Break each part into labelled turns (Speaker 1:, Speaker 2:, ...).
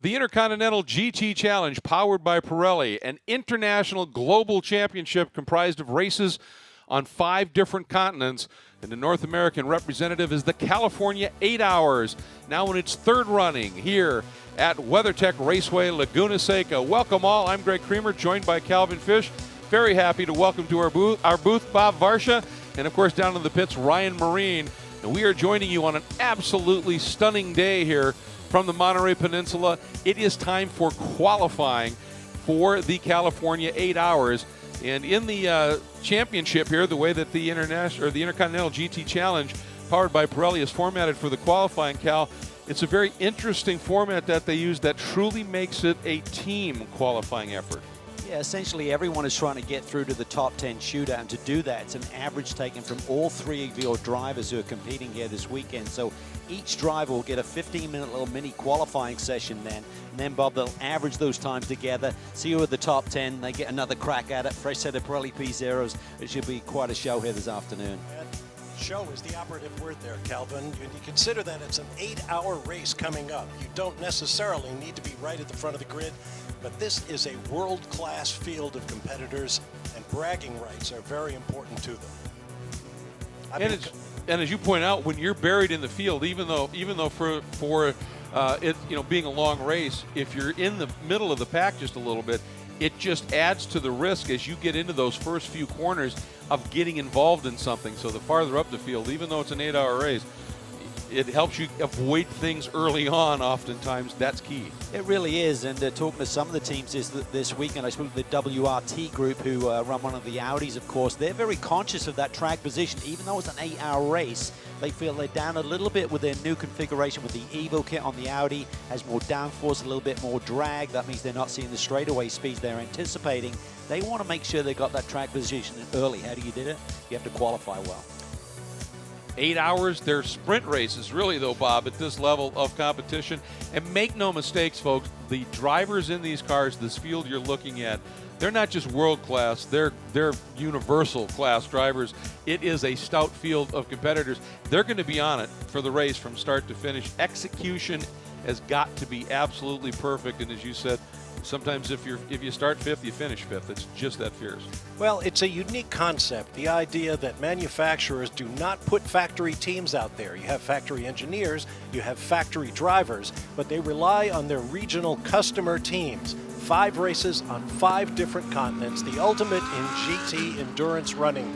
Speaker 1: The Intercontinental GT Challenge, powered by Pirelli, an international global championship comprised of races on 5 different continents. And the North American representative is the California 8 Hours, now in its 3rd running here at WeatherTech Raceway, Laguna Seca. Welcome all. I'm Greg Creamer, joined by Calvin Fish. Very happy to welcome to our booth Bob Varsha, and of course down in the pits, Ryan Marine. And we are joining you on an absolutely stunning day here from the Monterey Peninsula. It is time for qualifying for the California 8 Hours. And in the championship here, the way that the Intercontinental GT Challenge, powered by Pirelli, is formatted for the qualifying, Cal, it's a very interesting format that they use that truly makes it a team qualifying effort.
Speaker 2: Yeah, essentially everyone is trying to get through to the top 10 shootout, and to do that, it's an average taken from all 3 of your drivers who are competing here this weekend. So each driver will get a 15-minute little mini qualifying session then, and then, Bob, they'll average those times together, see who are the top 10, they get another crack at it, fresh set of Pirelli P0s. It should be quite a show here this afternoon.
Speaker 3: Show is the operative word there, Calvin. When you consider that it's an 8-hour race coming up, you don't necessarily need to be right at the front of the grid, but this is a world-class field of competitors, and bragging rights are very important to them.
Speaker 1: And as you point out, when you're buried in the field, even though for it, you know, being a long race, if you're in the middle of the pack just a little bit, it just adds to the risk as you get into those first few corners of getting involved in something. So the farther up the field, even though it's an 8-hour race, it helps you avoid things early on. Oftentimes, that's key.
Speaker 2: It really is. And talking to some of the teams this weekend, I spoke to the WRT group who run one of the Audis, of course. They're very conscious of that track position. Even though it's an 8-hour race, they feel they're down a little bit with their new configuration with the Evo kit on the Audi. Has more downforce, a little bit more drag. That means they're not seeing the straightaway speeds they're anticipating. They want to make sure they got that track position early. How do you do it? You have to qualify well.
Speaker 1: 8 hours, they're sprint races, really, though, Bob, at this level of competition. And make no mistakes, folks, the drivers in these cars, this field you're looking at, they're not just world class, they're universal class drivers. It is a stout field of competitors. They're going to be on it for the race from start to finish. Execution has got to be absolutely perfect, and as you said, sometimes if you start 5th, you finish 5th. It's just that fierce.
Speaker 3: Well, it's a unique concept, the idea that manufacturers do not put factory teams out there. You have factory engineers, you have factory drivers, but they rely on their regional customer teams. 5 races on 5 different continents, the ultimate in GT endurance running.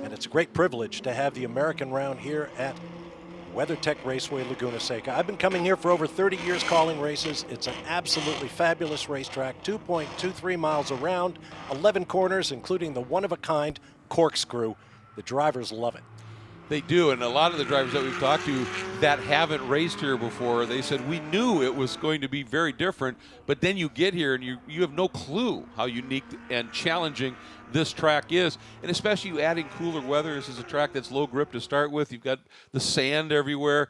Speaker 3: And it's a great privilege to have the American round here at WeatherTech Raceway, Laguna Seca. I've been coming here for over 30 years calling races. It's an absolutely fabulous racetrack, 2.23 miles around, 11 corners, including the one-of-a-kind corkscrew. The drivers love it.
Speaker 1: They do, and a lot of the drivers that we've talked to that haven't raced here before, they said, we knew it was going to be very different, but then you get here and you have no clue how unique and challenging this track is, and especially you adding cooler weather. This is a track that's low grip to start with. You've got the sand everywhere.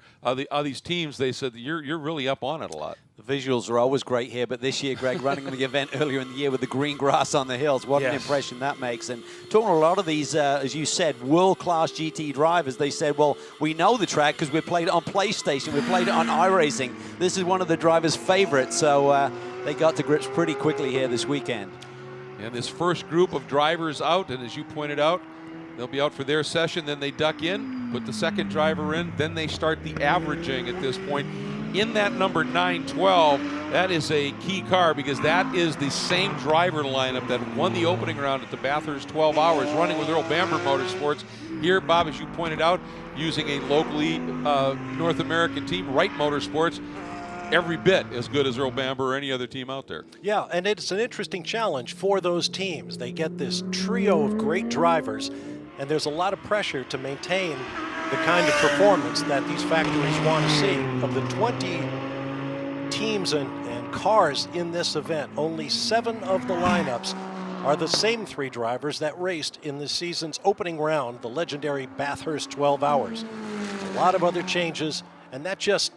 Speaker 1: These teams, they said you're really up on it a lot.
Speaker 2: The visuals are always great here, but this year, Greg, running the event earlier in the year with the green grass on the hills, what an impression that makes. And talking to a lot of these, as you said, world-class GT drivers, they said, well, we know the track because we played it on PlayStation, we played it on iRacing. This is one of the drivers' favorites, so they got to grips pretty quickly here this weekend.
Speaker 1: And this first group of drivers out, and as you pointed out, they'll be out for their session, then they duck in, put the second driver in, then they start the averaging at this point. In that number 912, that is a key car because that is the same driver lineup that won the opening round at the Bathurst 12 Hours, running with Earl Bamber Motorsports. Here, Bob, as you pointed out, using a locally North American team, Wright Motorsports, every bit as good as Earl Bamber or any other team out there.
Speaker 3: Yeah, and it's an interesting challenge for those teams. They get this trio of great drivers, and there's a lot of pressure to maintain the kind of performance that these factories want to see. Of the 20 teams and cars in this event, only 7 of the lineups are the same 3 drivers that raced in the season's opening round, the legendary Bathurst 12 Hours. A lot of other changes, and that just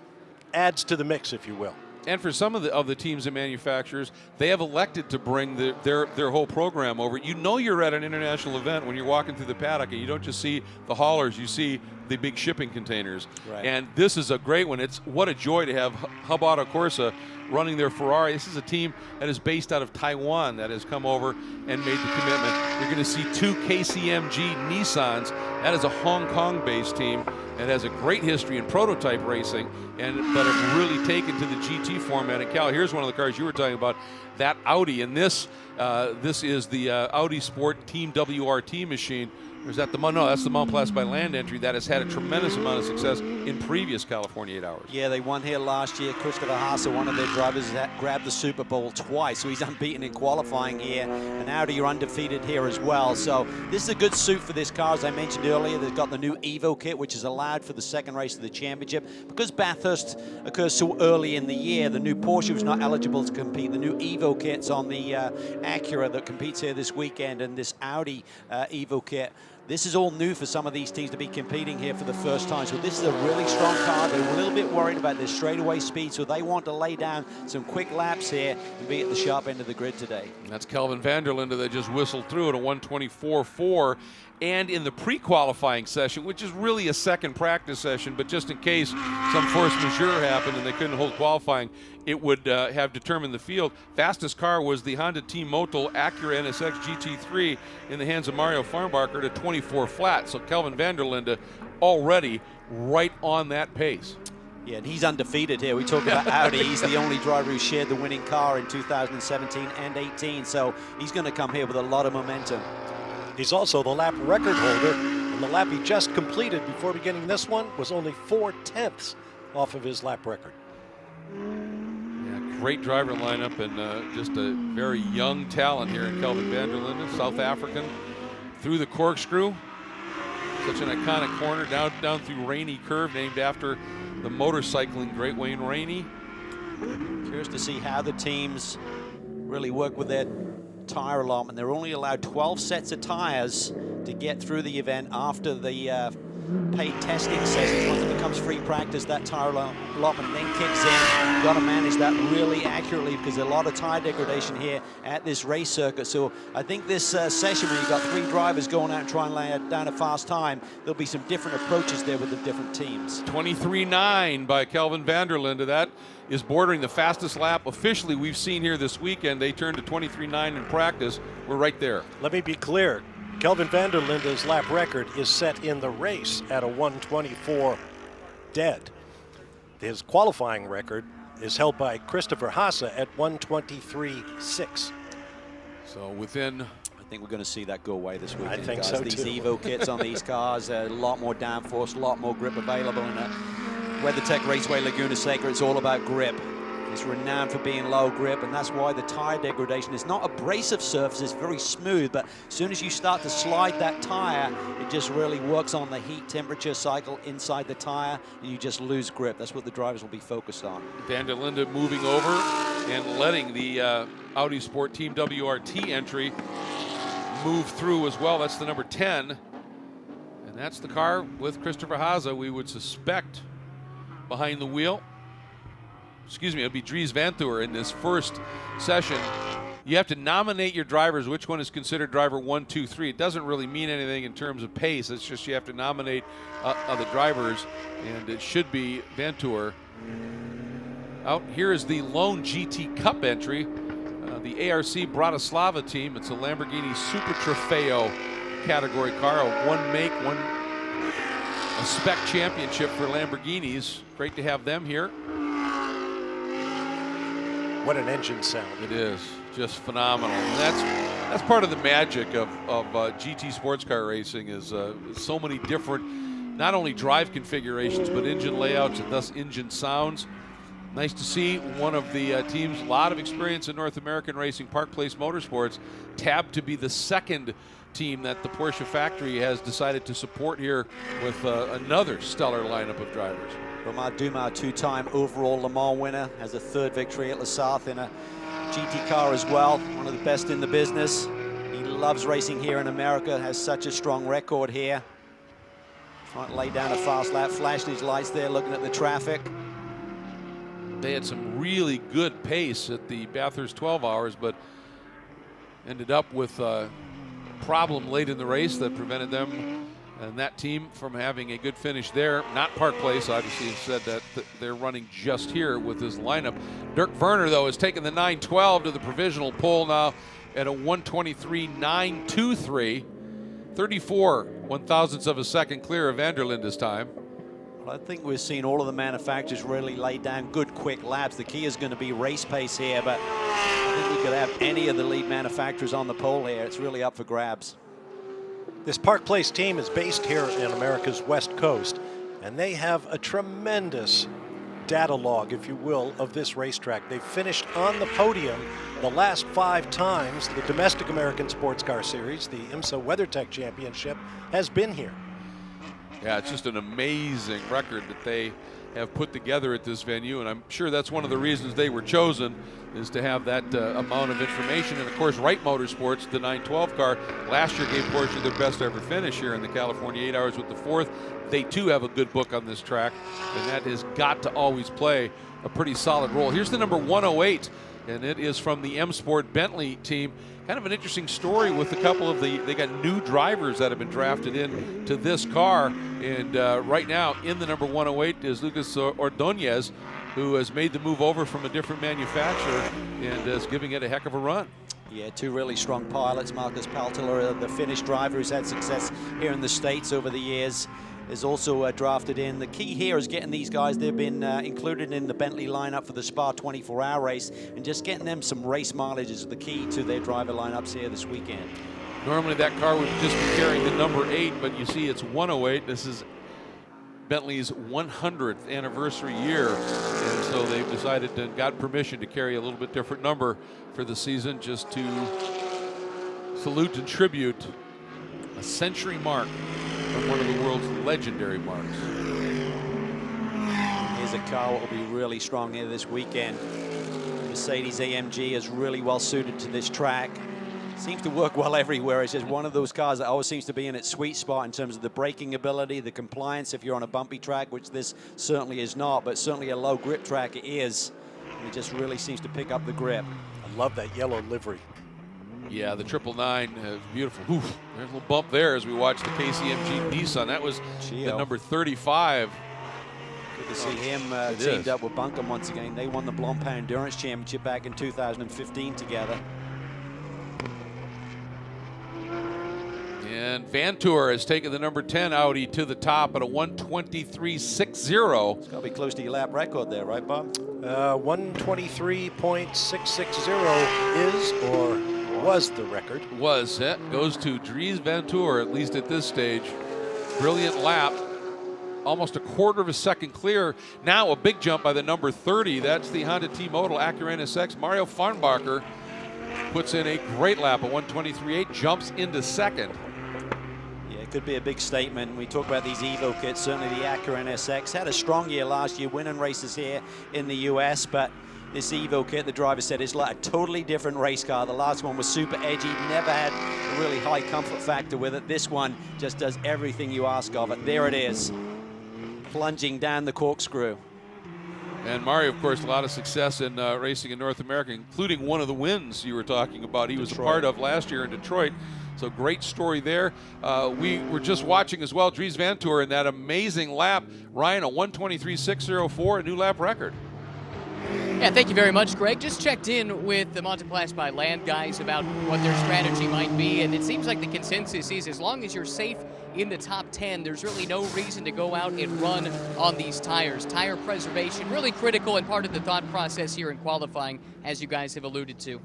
Speaker 3: adds to the mix, if you will.
Speaker 1: And for some of the teams and manufacturers, they have elected to bring their whole program over. You know you're at an international event when you're walking through the paddock and you don't just see the haulers, you see the big shipping containers.
Speaker 2: Right.
Speaker 1: And this is a great one. It's what a joy to have Hub Auto Corsa running their Ferrari. This is a team that is based out of Taiwan that has come over and made the commitment. You're going to see 2 KCMG Nissans. That is a Hong Kong-based team. It has a great history in prototype racing, but have really taken to the GT format. And Cal, here's one of the cars you were talking about, that Audi. And this is the Audi Sport Team WRT machine. Or is that the no? That's the Mount Plus by Land entry that has had a tremendous amount of success in previous California 8 Hours.
Speaker 2: Yeah, they won here last year. Christopher Haase, one of their drivers, grabbed the Super Bowl twice, so he's unbeaten in qualifying here. And Audi are undefeated here as well. So this is a good suit for this car, as I mentioned earlier. They've got the new Evo kit, which is allowed for the second race of the championship. Because Bathurst occurs so early in the year, the new Porsche was not eligible to compete. The new Evo kit's on the Acura that competes here this weekend, and this Audi Evo kit. This is all new for some of these teams to be competing here for the first time. So this is a really strong car. They're a little bit worried about their straightaway speed, so they want to lay down some quick laps here and be at the sharp end of the grid today.
Speaker 1: And that's Kelvin van der Linde that just whistled through at a 1:24.4. And in the pre-qualifying session, which is really a second practice session, but just in case some force majeure happened and they couldn't hold qualifying, it would have determined the field. Fastest car was the Honda Team Motul Acura NSX GT3 in the hands of Mario Farnbacher at a 24 flat. So Kelvin van der Linde already right on that pace.
Speaker 2: Yeah, and he's undefeated here. We talk about Audi. He's the only driver who shared the winning car in 2017 and 18. So he's going to come here with a lot of momentum.
Speaker 3: He's also the lap record holder, and the lap he just completed before beginning this one was only 4/10 off of his lap record.
Speaker 1: Yeah, great driver lineup, and just a very young talent here in Kelvin van der Linde, South African, through the corkscrew. Such an iconic corner down through Rainey Curve, named after the motorcycling great Wayne Rainey.
Speaker 2: Curious to see how the teams really work with their tire allotment. They're only allowed 12 sets of tires to get through the event after the paid testing sessions. Once it becomes free practice, that tire allotment then kicks in. You've got to manage that really accurately because there's a lot of tire degradation here at this race circuit. So I think this session, when you've got 3 drivers going out and trying to lay down a fast time, there'll be some different approaches there with the different teams.
Speaker 1: 23.9 by Kelvin van der Linde. That is bordering the fastest lap officially we've seen here this weekend. They turned to 23.9 in practice. We're right there.
Speaker 3: Let me be clear. Kelvin van der Linde's lap record is set in the race at a 1:24 dead. His qualifying record is held by Christopher Haase at 1:23.6.
Speaker 1: So within...
Speaker 2: I think we're going to see that go away this weekend.
Speaker 3: I think
Speaker 2: guys.
Speaker 3: so
Speaker 2: These
Speaker 3: too.
Speaker 2: Evo kits on these cars, a lot more downforce, a lot more grip available in a WeatherTech Raceway Laguna Seca. It's all about grip. It's renowned for being low grip, and that's why the tire degradation is not abrasive surface, it's very smooth, but as soon as you start to slide that tire, it just really works on the heat temperature cycle inside the tire, and you just lose grip. That's what the drivers will be focused on.
Speaker 1: Van der Linde moving over and letting the Audi Sport Team WRT entry move through as well. That's the number 10, and that's the car with Christopher Haase, we would suspect, behind the wheel. Excuse me, it would be Dries Vanthoor in this first session. You have to nominate your drivers, which one is considered driver 1, 2, 3. It doesn't really mean anything in terms of pace. It's just you have to nominate the drivers, and it should be Vanthoor. Out here is the lone GT Cup entry, the ARC Bratislava team. It's a Lamborghini Super Trofeo category car, a a spec championship for Lamborghinis. Great to have them here.
Speaker 3: What an engine sound.
Speaker 1: It is just phenomenal. And that's part of the magic of GT sports car racing is so many different, not only drive configurations, but engine layouts and thus engine sounds. Nice to see one of the teams, a lot of experience in North American racing, Park Place Motorsports, tabbed to be the second team that the Porsche factory has decided to support here with another stellar lineup of drivers.
Speaker 2: Romain Dumas, 2-time overall Le Mans winner, has a 3rd victory at La Sarthe in a GT car as well. One of the best in the business. He loves racing here in America, has such a strong record here. Trying to lay down a fast lap, flashing his lights there, looking at the traffic.
Speaker 1: They had some really good pace at the Bathurst 12 hours, but ended up with a problem late in the race that prevented them And that team, from having a good finish there, not Park Place, obviously, said that they're running just here with this lineup. Dirk Werner, though, has taken the 912 to the provisional pole now at a 1:23.923. 34 one-thousandths of a second clear of Vanderlinde this time.
Speaker 2: Well, I think we're seeing all of the manufacturers really lay down good, quick laps. The key is going to be race pace here, but I think we could have any of the lead manufacturers on the pole here. It's really up for grabs.
Speaker 3: This Park Place team is based here in America's West Coast, and they have a tremendous data log, if you will, of this racetrack. They've finished on the podium the last 5 times the domestic American Sports Car Series, the IMSA WeatherTech Championship, has been here.
Speaker 1: Yeah, it's just an amazing record that they have put together at this venue, and I'm sure that's one of the reasons they were chosen, is to have that amount of information. And of course, Wright Motorsports, the 912 car, last year gave Porsche their best ever finish here in the California 8 Hours with the 4th. They too have a good book on this track, and that has got to always play a pretty solid role. Here's the number 108, and it is from the M Sport Bentley team. Kind of an interesting story with a couple of they got new drivers that have been drafted in to this car, and right now in the number 108 is Lucas Ordonez, who has made the move over from a different manufacturer and is giving it a heck of a run.
Speaker 2: Yeah, 2 really strong pilots. Marcus Paltler, the Finnish driver who's had success here in the States over the years, is also drafted in. The key here is getting these guys, they've been included in the Bentley lineup for the Spa 24-hour race, and just getting them some race mileage is the key to their driver lineups here this weekend.
Speaker 1: Normally that car would just be carrying the number 8, but you see it's 108. This is Bentley's 100th anniversary year, and so they've decided and got permission to carry a little bit different number for the season, just to salute and tribute a century mark from one of the world's legendary marks.
Speaker 2: Here's a car that will be really strong here this weekend. Mercedes AMG is really well suited to this track. Seems to work well everywhere. It's just one of those cars that always seems to be in its sweet spot in terms of the braking ability, the compliance if you're on a bumpy track, which this certainly is not, but certainly a low grip track it is. And it just really seems to pick up the grip.
Speaker 3: I love that yellow livery.
Speaker 1: Yeah, the 999, beautiful. Oof, there's a little bump there as we watch the KCMG Nissan. That was the number 35.
Speaker 2: Good to see him teamed up with Buncombe once again. They won the Blancpain Endurance Championship back in 2015 together.
Speaker 1: And Vantour has taken the number 10 Audi to the top at a 1:23.60.
Speaker 2: It's got to be close to your lap record there, right, Bob?
Speaker 3: 1:23.660 is, or was the record.
Speaker 1: Was it. Goes to Dries Vantour, at least at this stage. Brilliant lap. Almost a quarter of a second clear. Now a big jump by the number 30. That's the Honda T-Modal Acura NSX. Mario Farnbacher puts in a great lap, a 1:23.8, jumps into second.
Speaker 2: Could be a big statement. We talk about these Evo kits. Certainly the Acura NSX had a strong year last year, winning races here in the US, but this Evo kit, the driver said, is like a totally different race car. The last one was super edgy, never had a really high comfort factor with it. This one just does everything you ask of it. There it is, plunging down the corkscrew.
Speaker 1: And Mario, of course, a lot of success in racing in North America, including one of the wins you were talking about. He was part of last year in Detroit. So great story there. We were just watching as well Dries Vantour in that amazing lap. Ryan, a 1:23.604, a new lap record.
Speaker 4: Yeah, thank you very much, Greg. Just checked in with the Monteplasche by Land guys about what their strategy might be, and it seems like the consensus is as long as you're safe in the top 10, there's really no reason to go out and run on these tires. Tire preservation, really critical and part of the thought process here in qualifying, as you guys have alluded to.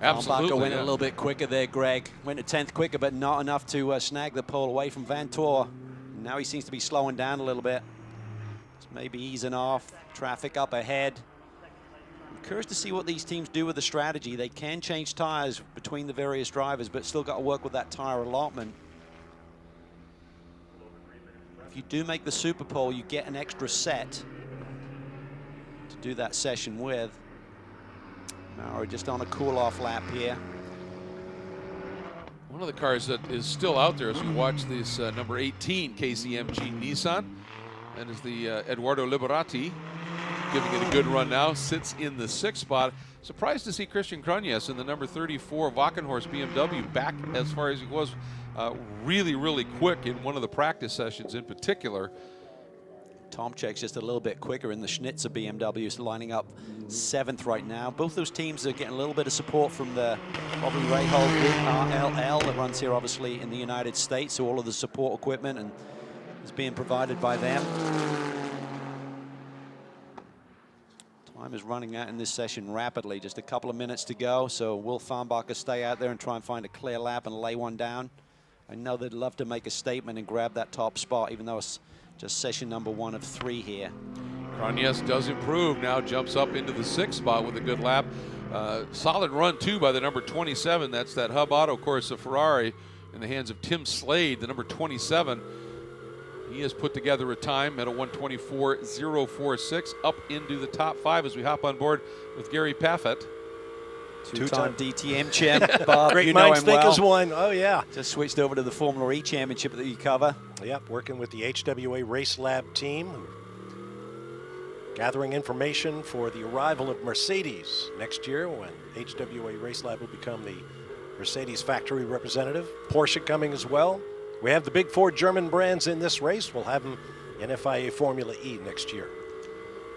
Speaker 1: Absolutely.
Speaker 2: Farnbacher went a little bit quicker there, Greg. Went a 10th quicker, but not enough to snag the pole away from Vantour. Now he seems to be slowing down a little bit. Just maybe easing off. Traffic up ahead. I'm curious to see what these teams do with the strategy. They can change tires between the various drivers, but still got to work with that tire allotment. If you do make the Super Pole, you get an extra set to do that session with. Now we're just on a cool-off lap here.
Speaker 1: One of the cars that is still out there as we watch this number 18 KCMG Nissan. That is the Eduardo Liberati. giving it a good run now, sits in the 6th spot. Surprised to see Christian Krunias in the number 34 Wackenhorst BMW back as far as he was really, really quick in one of the practice sessions in particular.
Speaker 2: Tomczak's just a little bit quicker in the Schnitzer BMW, is lining up 7th right now. Both those teams are getting a little bit of support from the Bobby Rahal Group, RLL, that runs here obviously in the United States, so all of the support equipment and is being provided by them. Time is running out in this session rapidly, just a couple of minutes to go, so will Farnbacher stay out there and try and find a clear lap and lay one down? I know they'd love to make a statement and grab that top spot, even though it's just session number 1 of 3 here.
Speaker 1: Krunias does improve now, jumps up into the 6th spot with a good lap. Solid run too by the number 27. That's that Hub Auto Corsa Ferrari in the hands of Tim Slade, the number 27. He has put together a time at a 1:24.046 up into the top 5 as we hop on board with Gary Paffett.
Speaker 2: Two-time DTM champ, Bob.
Speaker 3: Great
Speaker 2: you know
Speaker 3: minds
Speaker 2: him
Speaker 3: think
Speaker 2: well.
Speaker 3: as one. Oh, yeah.
Speaker 2: Just switched over to the Formula E championship that you cover.
Speaker 3: Yep, working with the HWA Race Lab team, gathering information for the arrival of Mercedes next year when HWA Race Lab will become the Mercedes factory representative. Porsche coming as well. We have the big 4 German brands in this race. We'll have them in FIA Formula E next year.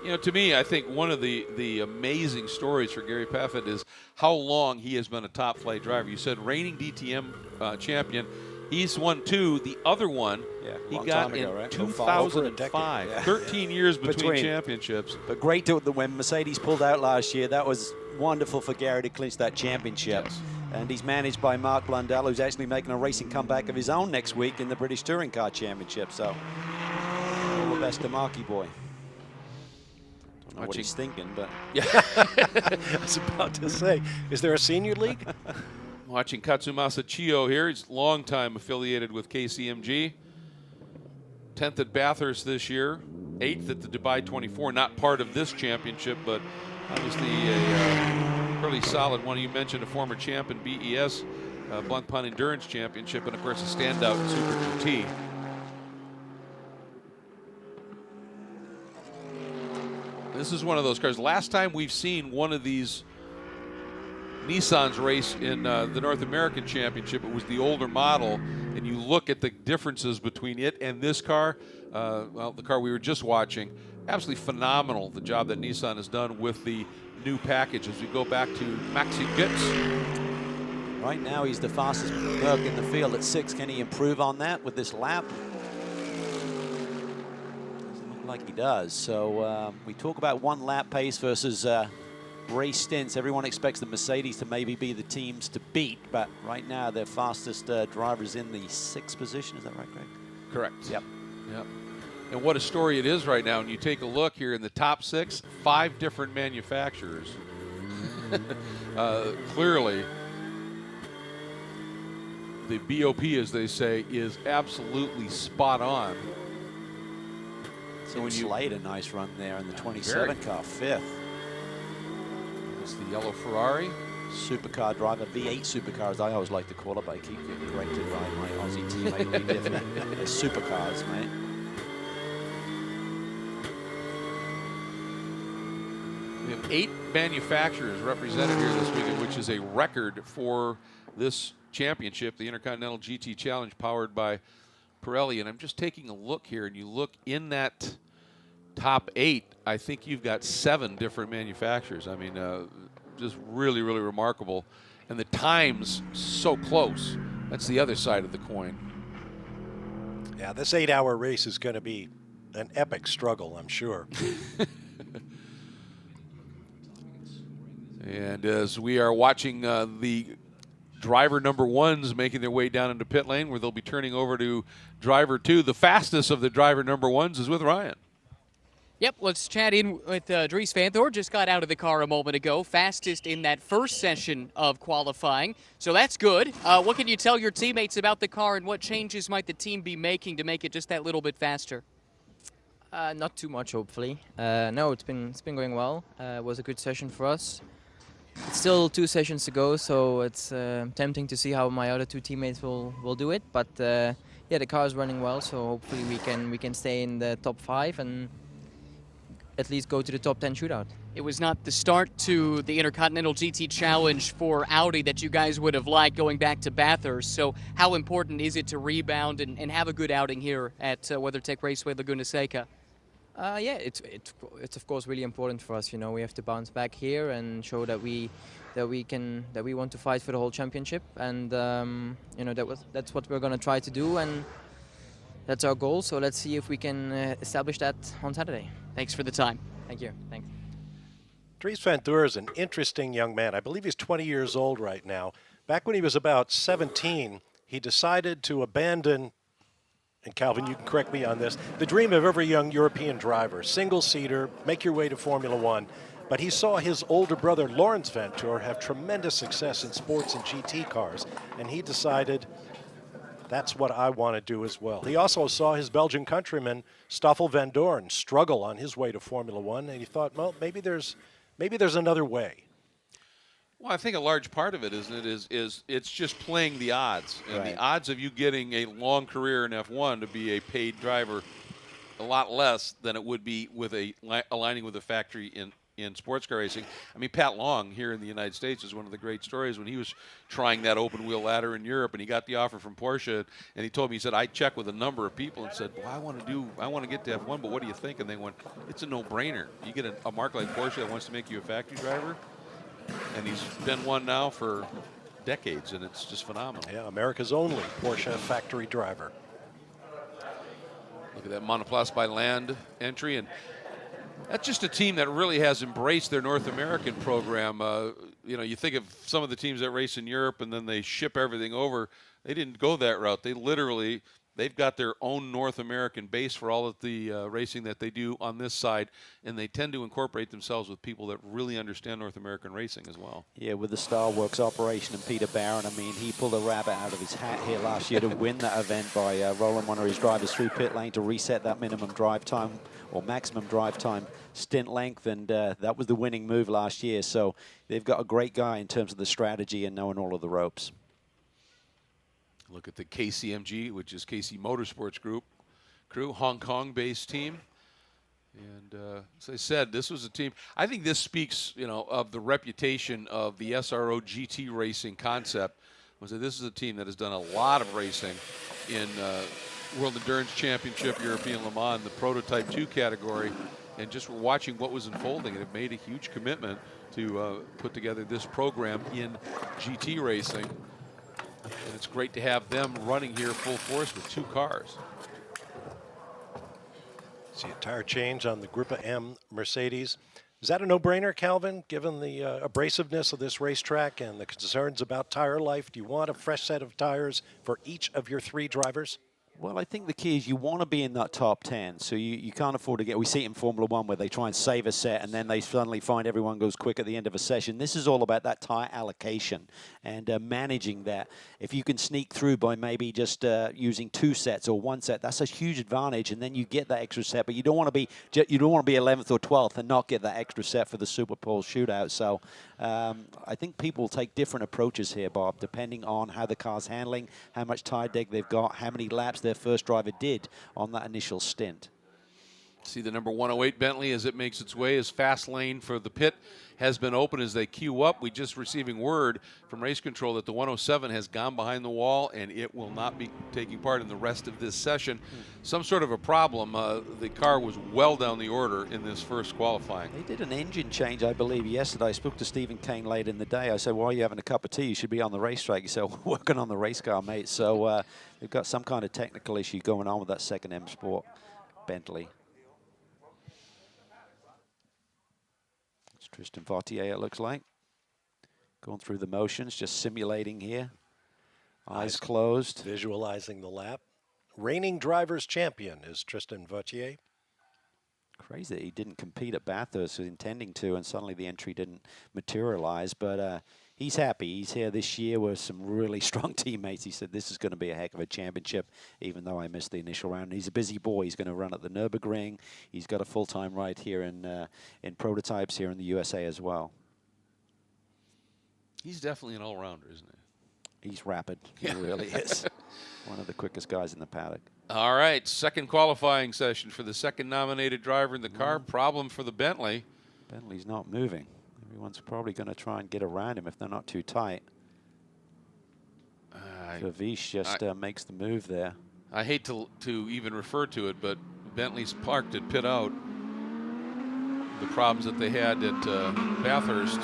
Speaker 1: You know, to me, I think one of the amazing stories for Gary Paffett is how long he has been a top flight driver. You said reigning DTM champion. He's won 2. The other one he got in 2005.
Speaker 2: Yeah.
Speaker 1: 13 years between championships.
Speaker 2: But great to when Mercedes pulled out last year. That was wonderful for Gary to clinch that championship.
Speaker 1: Yes.
Speaker 2: And he's managed by Mark Blundell, who's actually making a racing comeback of his own next week in the British Touring Car Championship. So all the best to Marky boy. Don't know what he's thinking, but
Speaker 3: Yeah, I was about to say, is there a senior league?
Speaker 1: Watching Katsumasa Chiyo here. He's long time affiliated with KCMG. 10th at Bathurst this year. 8th at the Dubai 24. Not part of this championship, but obviously a really solid one. You mentioned a former champ in BES, Blancpain Endurance Championship, and of course a standout in Super GT. This is one of those cars. Last time we've seen one of these Nissan's race in the North American Championship, it was the older model, and you look at the differences between it and this car, well, the car we were just watching, absolutely phenomenal, the job that Nissan has done with the new package. As we go back to Maxi Pitts.
Speaker 2: right now he's the fastest Merc in the field at 6. Can he improve on that with this lap? Doesn't look like he does. So we talk about 1 lap pace versus race stints. Everyone expects the Mercedes to maybe be the teams to beat, but right now their fastest driver is in the 6th position. Is that right, Greg?
Speaker 1: Correct.
Speaker 2: Yep.
Speaker 1: Yep. And what a story it is right now. And you take a look here in the top 6, 5 different manufacturers. Clearly, the BOP, as they say, is absolutely spot on.
Speaker 2: So when you laid a nice run there in the 27 car, 5th.
Speaker 1: It's the yellow Ferrari.
Speaker 2: Supercar driver, V8 supercars, I always like to call it, but I keep getting corrected by my Aussie teammate Lee Diffley. They're supercars, mate.
Speaker 1: We have 8 manufacturers represented here this weekend, which is a record for this championship, the Intercontinental GT Challenge powered by Pirelli. And I'm just taking a look here, and you look in that top 8, I think you've got 7 different manufacturers. I mean, just really, really remarkable. And the times so close. That's the other side of the coin.
Speaker 3: Yeah, this 8-hour race is going to be an epic struggle, I'm sure.
Speaker 1: And as we are watching the driver number 1s making their way down into pit lane, where they'll be turning over to driver 2, the fastest of the driver number 1s is with Ryan.
Speaker 4: Yep, let's chat in with Dries Van Thor. Just got out of the car a moment ago. Fastest in that first session of qualifying. So that's good. What can you tell your teammates about the car, and what changes might the team be making to make it just that little bit faster?
Speaker 5: Not too much, hopefully. No, it's been going well. It was a good session for us. It's still 2 sessions to go, so it's tempting to see how my other 2 teammates will do it. But yeah, the car is running well, so hopefully we can stay in the top 5 and at least go to the top 10 shootout.
Speaker 4: It was not the start to the Intercontinental GT Challenge for Audi that you guys would have liked going back to Bathurst. So how important is it to rebound and have a good outing here at WeatherTech Raceway Laguna Seca?
Speaker 5: Yeah, it's of course really important for us. You know, we have to bounce back here and show that we want to fight for the whole championship, and you know, that's what we're going to try to do, and that's our goal. So let's see if we can establish that on Saturday.
Speaker 4: Thanks for the time.
Speaker 5: Thank you. Thanks.
Speaker 3: Dries vanEur is an interesting young man. I believe he's 20 years old right now. Back when he was about 17, he decided to abandon, and Calvin, you can correct me on this, the dream of every young European driver, single-seater, make your way to Formula One. But he saw his older brother, Laurens vanEur, have tremendous success in sports and GT cars, and he decided, that's what I want to do as well. He also saw his Belgian countryman, Stoffel van Doorn, struggle on his way to Formula One, and he thought, well, maybe there's another way.
Speaker 1: Well, I think a large part of it is it's just playing the odds. And
Speaker 2: Right.
Speaker 1: the odds of you getting a long career in F1 to be a paid driver a lot less than it would be with aligning with a factory in sports car racing. I mean, Pat Long here in the United States is one of the great stories when he was trying that open wheel ladder in Europe, and he got the offer from Porsche, and he told me, he said, I checked with a number of people and said, well, I want to get to F1, but what do you think? And they went, it's a no-brainer. You get a mark like Porsche that wants to make you a factory driver, and he's been one now for decades, and it's just phenomenal.
Speaker 3: Yeah, America's only Porsche factory driver.
Speaker 1: Look at that monoplace by land entry, and that's just a team that really has embraced their North American program. You know, you think of some of the teams that race in Europe and then they ship everything over. They didn't go that route. They've got their own North American base for all of the racing that they do on this side, and they tend to incorporate themselves with people that really understand North American racing as well.
Speaker 2: Yeah, with the Star Works operation and Peter Barron, I mean, he pulled a rabbit out of his hat here last year to win that event by rolling one of his drivers through pit lane to reset that minimum drive time or maximum drive time stint length, and that was the winning move last year. So they've got a great guy in terms of the strategy and knowing all of the ropes.
Speaker 1: Look at the KCMG, which is KC Motorsports Group crew, Hong Kong-based team. And as I said, this was a team. I think this speaks, you know, of the reputation of the SRO GT racing concept. Was that this is a team that has done a lot of racing in World Endurance Championship, European Le Mans, the Prototype 2 category, and just watching what was unfolding. And it made a huge commitment to put together this program in GT racing. And it's great to have them running here full force with two cars.
Speaker 3: See a tire change on the Gruppa M Mercedes. Is that a no-brainer, Calvin, given the abrasiveness of this racetrack and the concerns about tire life? Do you want a fresh set of tires for each of your three drivers?
Speaker 2: Well, I think the key is you want to be in that top 10, so you can't afford to get, we see it in Formula One where they try and save a set and then they suddenly find everyone goes quick at the end of a session. This is all about that tire allocation and managing that. If you can sneak through by maybe just using two sets or one set, that's a huge advantage, and then you get that extra set, but you don't want to be 11th or 12th and not get that extra set for the Super Pole Shootout. So I think people take different approaches here, Bob, depending on how the car's handling, how much tire deg they've got, how many laps their first driver did on that initial stint.
Speaker 1: See the number 108 Bentley as it makes its way, as fast lane for the pit has been open as they queue up. We just receiving word from race control that the 107 has gone behind the wall and it will not be taking part in the rest of this session. Some sort of a problem. The car was well down the order in this first qualifying.
Speaker 2: They did an engine change, I believe, yesterday. I spoke to Stephen Kane late in the day. I said, why are you having a cup of tea? You should be on the racetrack. He said, working on the race car, mate. So they've got some kind of technical issue going on with that second M Sport Bentley. Tristan Vautier, it looks like. Going through the motions, just simulating here. Eyes closed.
Speaker 3: Visualizing the lap. Reigning drivers champion is Tristan Vautier.
Speaker 2: Crazy that he didn't compete at Bathurst, was intending to, and suddenly the entry didn't materialize. But he's happy. He's here this year with some really strong teammates. He said, this is going to be a heck of a championship, even though I missed the initial round. And he's a busy boy. He's going to run at the Nürburgring. He's got a full-time ride here in prototypes here in the USA as well.
Speaker 1: He's definitely an all-rounder, isn't he?
Speaker 2: He's rapid. He really is. One of the quickest guys in the paddock.
Speaker 1: All right, second qualifying session for the second nominated driver in the car. Problem for the Bentley.
Speaker 2: Bentley's not moving. Everyone's probably going to try and get around him if they're not too tight. Vervish just makes the move there.
Speaker 1: I hate to even refer to it, but Bentley's parked at pit out. The problems that they had at Bathurst,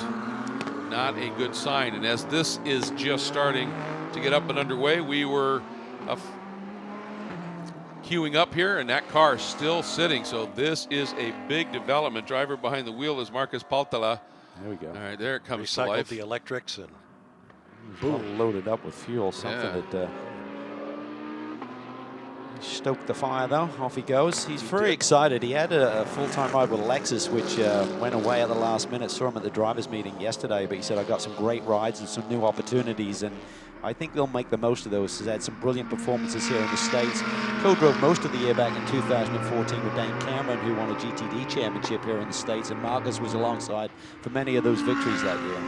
Speaker 1: not a good sign. And as this is just starting to get up and underway, we were queuing up here, and that car is still sitting. So this is a big development. Driver behind the wheel is Marcus Paltala.
Speaker 2: There we go.
Speaker 1: All right, there it comes to
Speaker 3: Recycled
Speaker 1: life.
Speaker 3: the electrics and
Speaker 2: Boom. Loaded up with fuel, something that stoked the fire though. Off he goes. He's very excited. He had a full-time ride with Lexus, which went away at the last minute. Saw him at the drivers' meeting yesterday, but he said, I got some great rides and some new opportunities, and I think they'll make the most of those. He's had some brilliant performances here in the States. Co-drove most of the year back in 2014 with Dan Cameron, who won a GTD championship here in the States, and Marcus was alongside for many of those victories that year.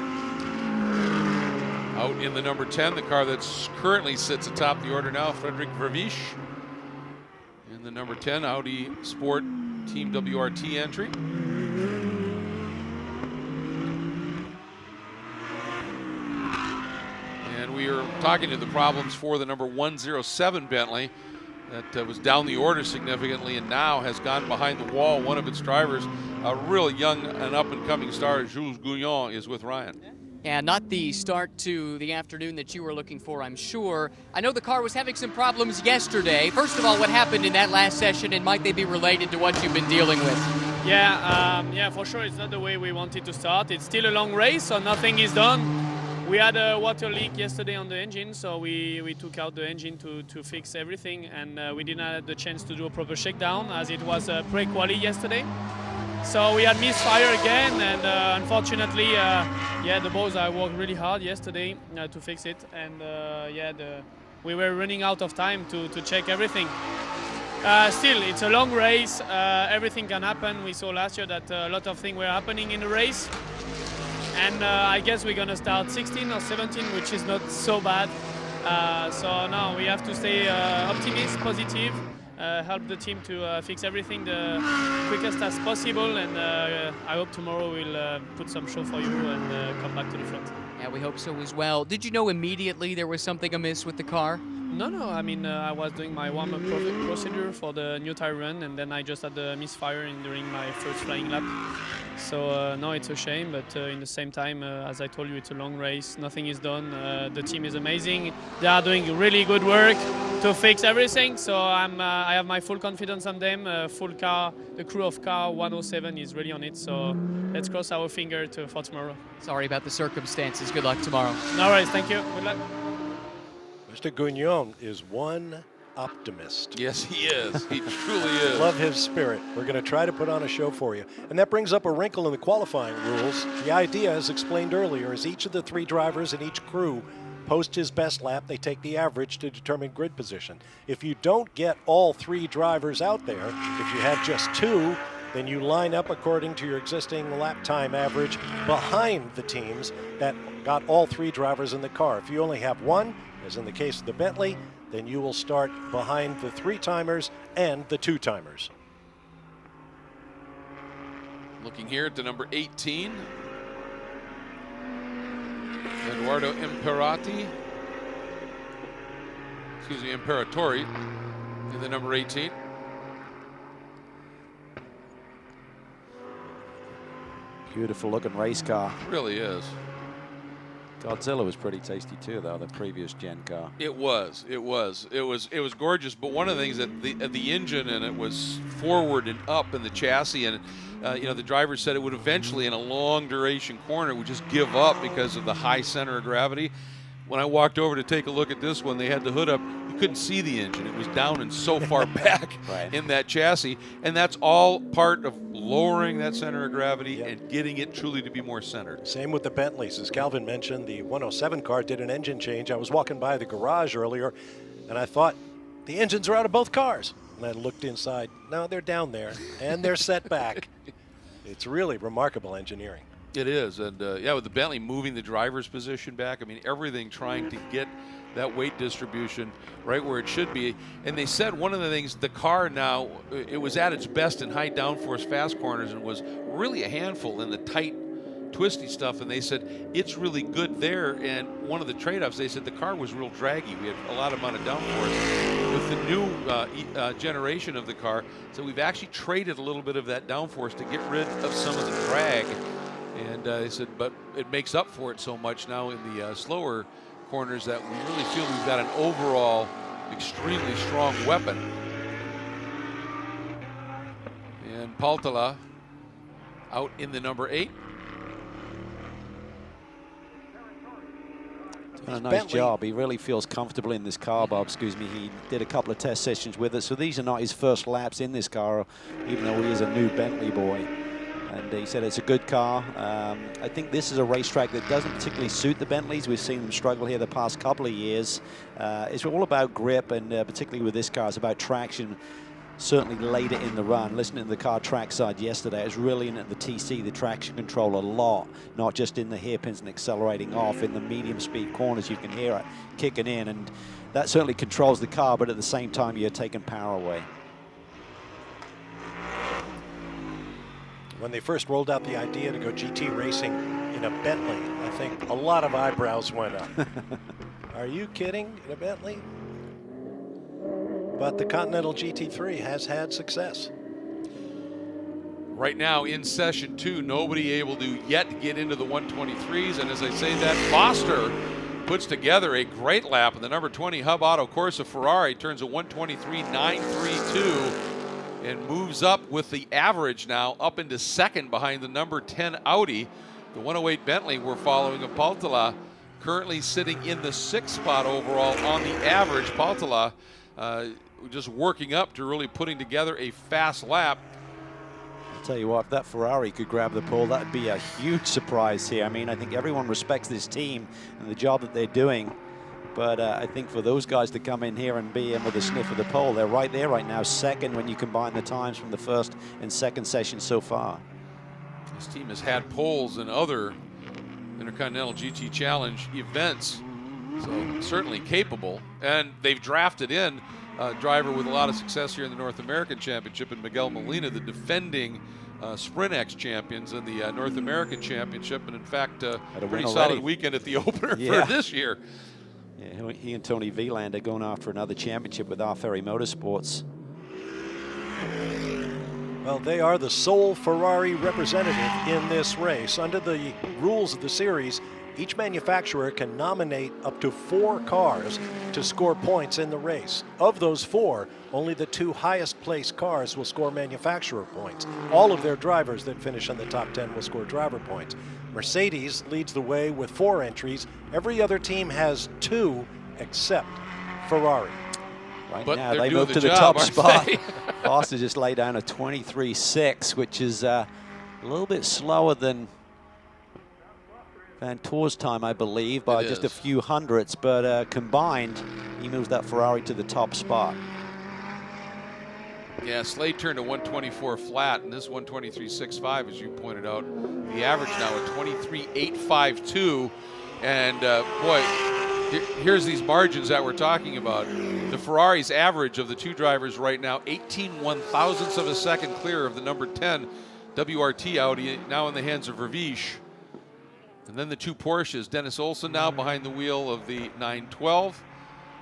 Speaker 1: Out in the number 10, the car that's currently sits atop the order now, Frederick Vervish. In the number 10 Audi Sport Team WRT entry. And we are talking to the problems for the number 107 Bentley that was down the order significantly and now has gone behind the wall. One of its drivers, a really young and up-and-coming star, Jules Gouillon, is with Ryan.
Speaker 4: Yeah, not the start to the afternoon that you were looking for, I'm sure. I know the car was having some problems yesterday. First of all, what happened in that last session, and might they be related to what you've been dealing with?
Speaker 6: Yeah, for sure it's not the way we wanted to start. It's still a long race, so nothing is done. We had a water leak yesterday on the engine, so we took out the engine to fix everything, and we didn't have the chance to do a proper shakedown as it was pre-quali yesterday. So we had misfire again, and unfortunately, the boys worked really hard yesterday to fix it, and we were running out of time to check everything. Still, it's a long race. Everything can happen. We saw last year that a lot of things were happening in the race, and I guess we're gonna start 16 or 17, which is not so bad. So now we have to stay optimistic, positive. Help the team to fix everything the quickest as possible, and I hope tomorrow we'll put some show for you and come back to the front.
Speaker 4: Yeah, we hope so as well. Did you know immediately there was something amiss with the car?
Speaker 6: No, I mean, I was doing my warm-up procedure for the new tire run, and then I just had a misfire during my first flying lap. So no, it's a shame, but in the same time, as I told you, it's a long race. Nothing is done. The team is amazing. They are doing really good work to fix everything. So I have my full confidence on them. Full car, the crew of car 107 is really on it. So let's cross our finger for tomorrow.
Speaker 4: Sorry about the circumstances. Good luck tomorrow.
Speaker 6: No worries. Thank you. Good luck.
Speaker 3: Mr. Gouillon is one optimist.
Speaker 1: Yes, he is. He truly is.
Speaker 3: Love his spirit. We're going to try to put on a show for you. And that brings up a wrinkle in the qualifying rules. The idea, as explained earlier, is each of the three drivers in each crew post his best lap. They take the average to determine grid position. If you don't get all three drivers out there, if you have just two, then you line up according to your existing lap time average behind the teams that got all three drivers in the car. If you only have one, as in the case of the Bentley, then you will start behind the three-timers and the two-timers.
Speaker 1: Looking here at the number 18, Eduardo Imperatori in the number 18.
Speaker 2: Beautiful looking race car.
Speaker 1: Really is.
Speaker 2: Godzilla was pretty tasty too, though, the previous gen car.
Speaker 1: It was gorgeous. But one of the things that the engine in it was forward and up in the chassis, and the driver said it would eventually, in a long duration corner, would just give up because of the high center of gravity. When I walked over to take a look at this one, they had the hood up. You couldn't see the engine. It was down and so far back in that chassis. And that's all part of lowering that center of gravity and getting it truly to be more centered.
Speaker 3: Same with the Bentleys. As Calvin mentioned, the 107 car did an engine change. I was walking by the garage earlier, and I thought, the engines are out of both cars. And I looked inside. No, they're down there, and they're set back. It's really remarkable engineering.
Speaker 1: It is, and yeah, with the Bentley moving the driver's position back, I mean, everything trying to get that weight distribution right where it should be. And they said one of the things, the car now, it was at its best in high downforce fast corners and was really a handful in the tight, twisty stuff, and they said it's really good there. And one of the trade-offs, they said the car was real draggy. We had a lot amount of downforce. With the new generation of the car, so we've actually traded a little bit of that downforce to get rid of some of the drag. And they said, but it makes up for it so much now in the slower corners that we really feel we've got an overall extremely strong weapon. And Paltala out in the number 8.
Speaker 2: Done a nice job. He really feels comfortable in this car, Bob. Excuse me. He did a couple of test sessions with it, so these are not his first laps in this car, even though he is a new Bentley boy. And he said it's a good car. I think this is a racetrack that doesn't particularly suit the Bentleys. We've seen them struggle here the past couple of years. It's all about grip, and particularly with this car, it's about traction. Certainly later in the run, listening to the car trackside yesterday, it's really in at the TC, the traction control a lot, not just in the hairpins and accelerating off. In the medium speed corners, you can hear it kicking in, and that certainly controls the car, but at the same time, you're taking power away.
Speaker 3: When they first rolled out the idea to go GT racing in a Bentley, I think a lot of eyebrows went up. Are you kidding? In a Bentley? But the Continental GT3 has had success.
Speaker 1: Right now in session 2, nobody able to yet get into the 123s. And as I say that, Foster puts together a great lap in the number 20 Hub Auto Corsa Ferrari, turns a 123.932 and moves up with the average now up into second behind the number 10 Audi. The 108 Bentley we're following of Paltala currently sitting in the 6th spot overall on the average. Paltala just working up to really putting together a fast lap.
Speaker 2: I'll tell you what, if that Ferrari could grab the pole, that'd be a huge surprise here. I mean, I think everyone respects this team and the job that they're doing. But I think for those guys to come in here and be in with a sniff of the pole, they're right there right now, second when you combine the times from the first and second session so far.
Speaker 1: This team has had poles in other Intercontinental GT Challenge events, so certainly capable. And they've drafted in a driver with a lot of success here in the North American Championship in Miguel Molina, the defending Sprint X champions in the North American Championship, and in fact, a pretty solid weekend at the opener for this year.
Speaker 2: Yeah, he and Tony Wieland are going after another championship with SRO Motorsports.
Speaker 3: Well, they are the sole Ferrari representative in this race. Under the rules of the series, each manufacturer can nominate up to 4 cars to score points in the race. Of those 4, only the 2 highest placed cars will score manufacturer points. All of their drivers that finish on the top 10 will score driver points. Mercedes leads the way with 4 entries. Every other team has 2 except Ferrari.
Speaker 2: Right
Speaker 1: but
Speaker 2: now, they move to the top spot. Foster just laid down a 23.6, which is a little bit slower than Van Toor's time, I believe, by just a few hundredths. But combined, he moves that Ferrari to the top spot.
Speaker 1: Yeah, Slade turned a 124 flat, and this 123.65, as you pointed out, the average now at 23.852. And boy, here's these margins that we're talking about. The Ferrari's average of the 2 drivers right now, 18 one-thousandths of a second clear of the number 10 WRT Audi, now in the hands of Ravish. And then the 2 Porsches, Dennis Olsen now behind the wheel of the 912,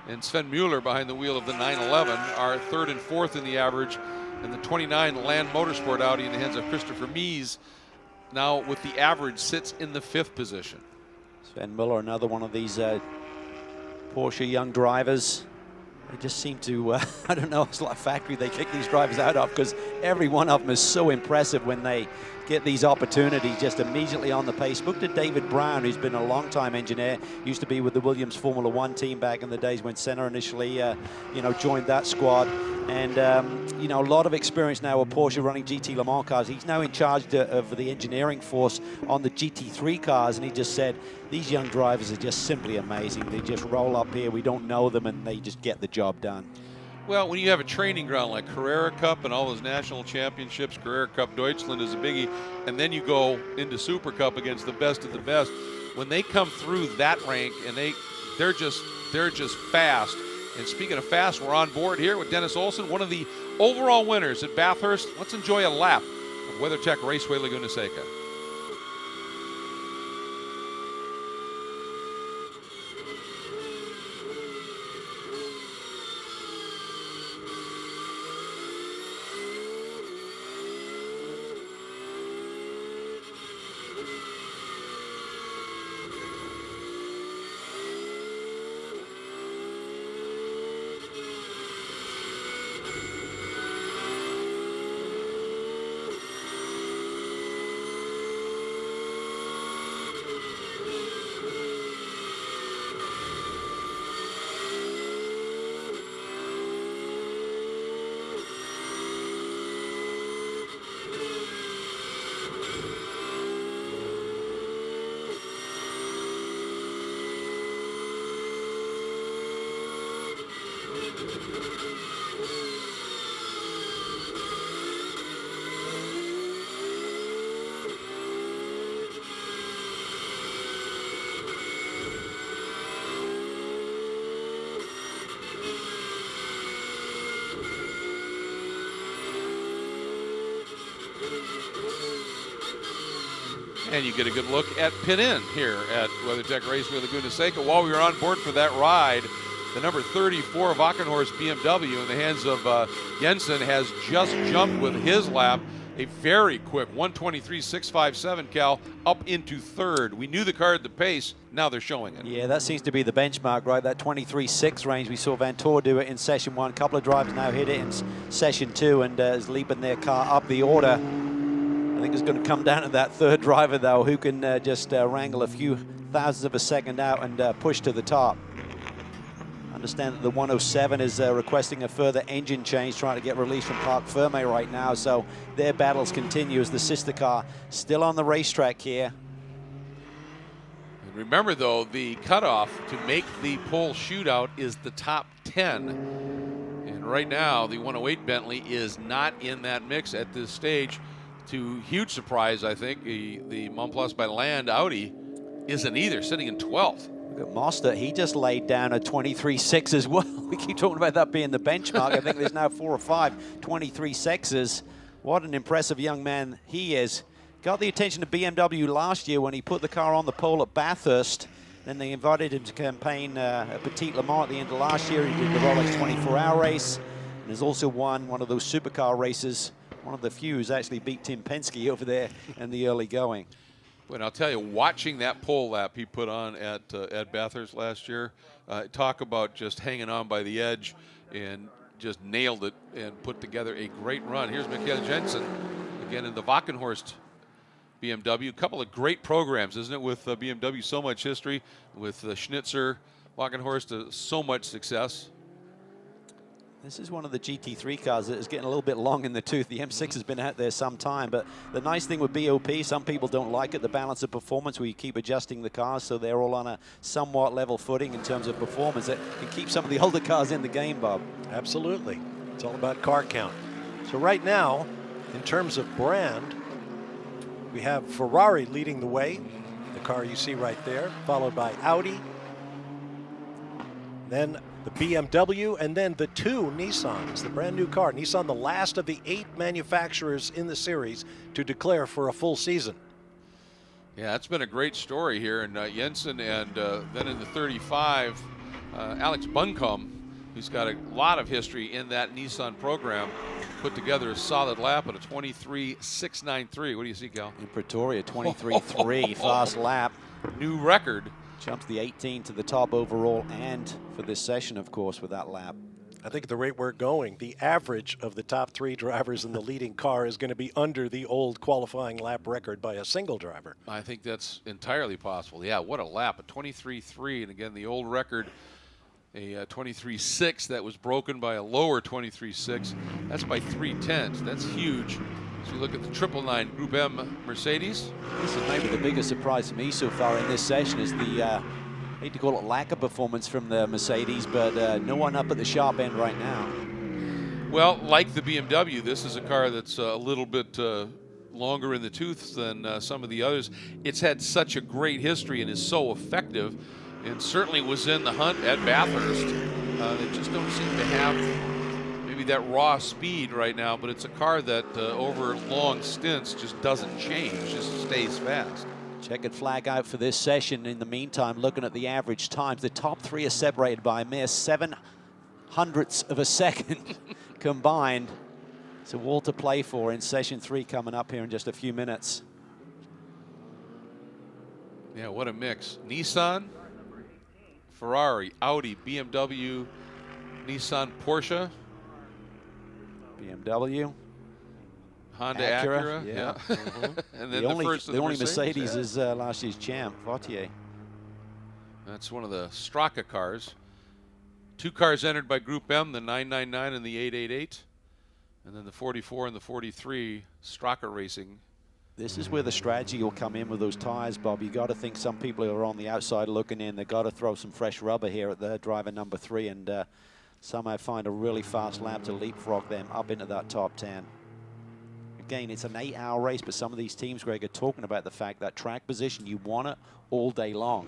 Speaker 1: and Sven Mueller behind the wheel of the 911 are 3rd and 4th in the average. And the 29 Land Motorsport Audi in the hands of Christopher Mies now with the average sits in the 5th position.
Speaker 2: Sven Mueller, another one of these Porsche young drivers. They just seem to, I don't know, it's like a factory they kick these drivers out of, because every one of them is so impressive when they get these opportunities just immediately on the pace. Look at David Brown, who's been a long-time engineer, used to be with the Williams Formula One team back in the days when Senna initially, joined that squad. And, a lot of experience now with Porsche running GT Le Mans cars. He's now in charge of the engineering force on the GT3 cars, and he just said, these young drivers are just simply amazing. They just roll up here, we don't know them, and they just get the job done.
Speaker 1: Well, when you have a training ground like Carrera Cup and all those national championships, Carrera Cup Deutschland is a biggie, and then you go into Super Cup against the best of the best. When they come through that rank and they're just fast. And speaking of fast, we're on board here with Dennis Olsen, one of the overall winners at Bathurst. Let's enjoy a lap of WeatherTech Raceway Laguna Seca. And you get a good look at pit in here at WeatherTech Raceway Laguna Seca. While we were on board for that ride, the number 34 Wackenhorst BMW in the hands of Jensen has just jumped with his lap. A very quick 1:23.657, Cal, up into third. We knew the car had the pace. Now they're showing it.
Speaker 2: Yeah, that seems to be the benchmark, right? That 23.6 range. We saw Vanthoor do it in session 1. A couple of drivers now hit it in session 2 and is leaping their car up the order. I think it's going to come down to that third driver, though, who can just wrangle a few thousandths of a second out and push to the top. Understand that the 107 is requesting a further engine change, trying to get release from Parc Ferme right now. So their battles continue as the sister car still on the racetrack here.
Speaker 1: And remember, though, the cutoff to make the pole shootout is the top 10. And right now, the 108 Bentley is not in that mix at this stage. To huge surprise, I think, the Montplus by Land Audi isn't either, sitting in 12th.
Speaker 2: Look at Mostert, he just laid down a 23.6 as well. We keep talking about that being the benchmark. I think there's now 4 or 5 23.6s. What an impressive young man he is. Got the attention of BMW last year when he put the car on the pole at Bathurst. Then they invited him to campaign at Petit Le Mans at the end of last year. He did the Rolex 24-hour race. And has also won one of those supercar races. One of the few who's actually beat Tim Penske over there in the early going.
Speaker 1: But I'll tell you, watching that pole lap he put on at Bathurst last year, talk about just hanging on by the edge and just nailed it and put together a great run. Here's Michael Jensen again in the Wackenhorst BMW. A couple of great programs, isn't it, with BMW? So much history with Schnitzer, Wackenhorst, so much success.
Speaker 2: This is one of the GT3 cars that is getting a little bit long in the tooth. The M6 has been out there some time, but the nice thing with BOP, some people don't like it, the balance of performance where you keep adjusting the cars so they're all on a somewhat level footing in terms of performance. That can keep some of the older cars in the game, Bob.
Speaker 3: Absolutely. It's all about car count. So right now, in terms of brand, we have Ferrari leading the way, the car you see right there, followed by Audi, then the BMW, and then the 2 Nissans, the brand new car. Nissan, the last of the 8 manufacturers in the series to declare for a full season.
Speaker 1: Yeah, it's been a great story here. And Jensen, and then in the 35, Alex Buncombe, who's got a lot of history in that Nissan program, put together a solid lap at a 23.693. What do you see, Cal?
Speaker 2: In Pretoria, 23.3, fast lap.
Speaker 1: New record.
Speaker 2: Jumps the 18 to the top overall and for this session, of course, with that lap.
Speaker 3: I think at the rate we're going, the average of the top 3 drivers in the leading car is going to be under the old qualifying lap record by a single driver.
Speaker 1: I think that's entirely possible. Yeah, what a lap, a 23.3, and again, the old record, a 23.6 that was broken by a lower 23.6. That's by 0.3. That's huge. So you look at the 999 Group M Mercedes.
Speaker 2: This is maybe the biggest surprise for me so far in this session is the, I hate to call it lack of performance from the Mercedes, but no one up at the sharp end right now.
Speaker 1: Well, like the BMW, this is a car that's a little bit longer in the tooth than some of the others. It's had such a great history and is so effective, and certainly was in the hunt at Bathurst. They just don't seem to have maybe that raw speed right now, but it's a car that over long stints just doesn't change, just stays fast.
Speaker 2: Checkered flag out for this session. In the meantime, looking at the average times, the top three are separated by a mere 0.07 of a second combined. So all to play for in session 3 coming up here in just a few minutes.
Speaker 1: Yeah, what a mix. Nissan, Ferrari, Audi, BMW, Nissan, Porsche,
Speaker 2: BMW,
Speaker 1: Honda, Acura.
Speaker 2: Yeah.
Speaker 1: And then
Speaker 2: the only
Speaker 1: first of the
Speaker 2: Mercedes is last year's champ, Vautier.
Speaker 1: That's one of the Straka cars. 2 cars entered by Group M, the 999 and the 888. And then the 44 and the 43, Straka Racing.
Speaker 2: This is where the strategy will come in with those tires, Bob. You got to think some people who are on the outside looking in, they've got to throw some fresh rubber here at the driver number 3 and somehow find a really fast lap to leapfrog them up into that top 10. Again, it's an 8-hour race, but some of these teams, Greg, are talking about the fact that track position, you want it all day long,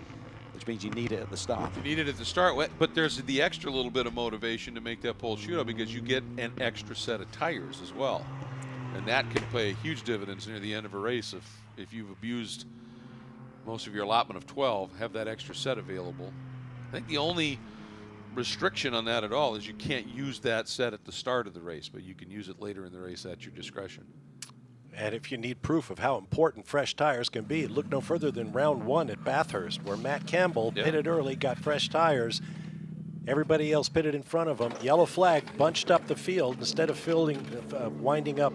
Speaker 2: which means you need it at the start.
Speaker 1: You need it at the start, but there's the extra little bit of motivation to make that pole shootout because you get an extra set of tires as well. And that can pay huge dividends near the end of a race if you've abused most of your allotment of 12, have that extra set available. I think the only restriction on that at all is you can't use that set at the start of the race, but you can use it later in the race at your discretion.
Speaker 3: And if you need proof of how important fresh tires can be, look no further than round 1 at Bathurst, where Matt Campbell pitted early, got fresh tires. Everybody else pitted in front of him. Yellow flag bunched up the field. Instead of winding up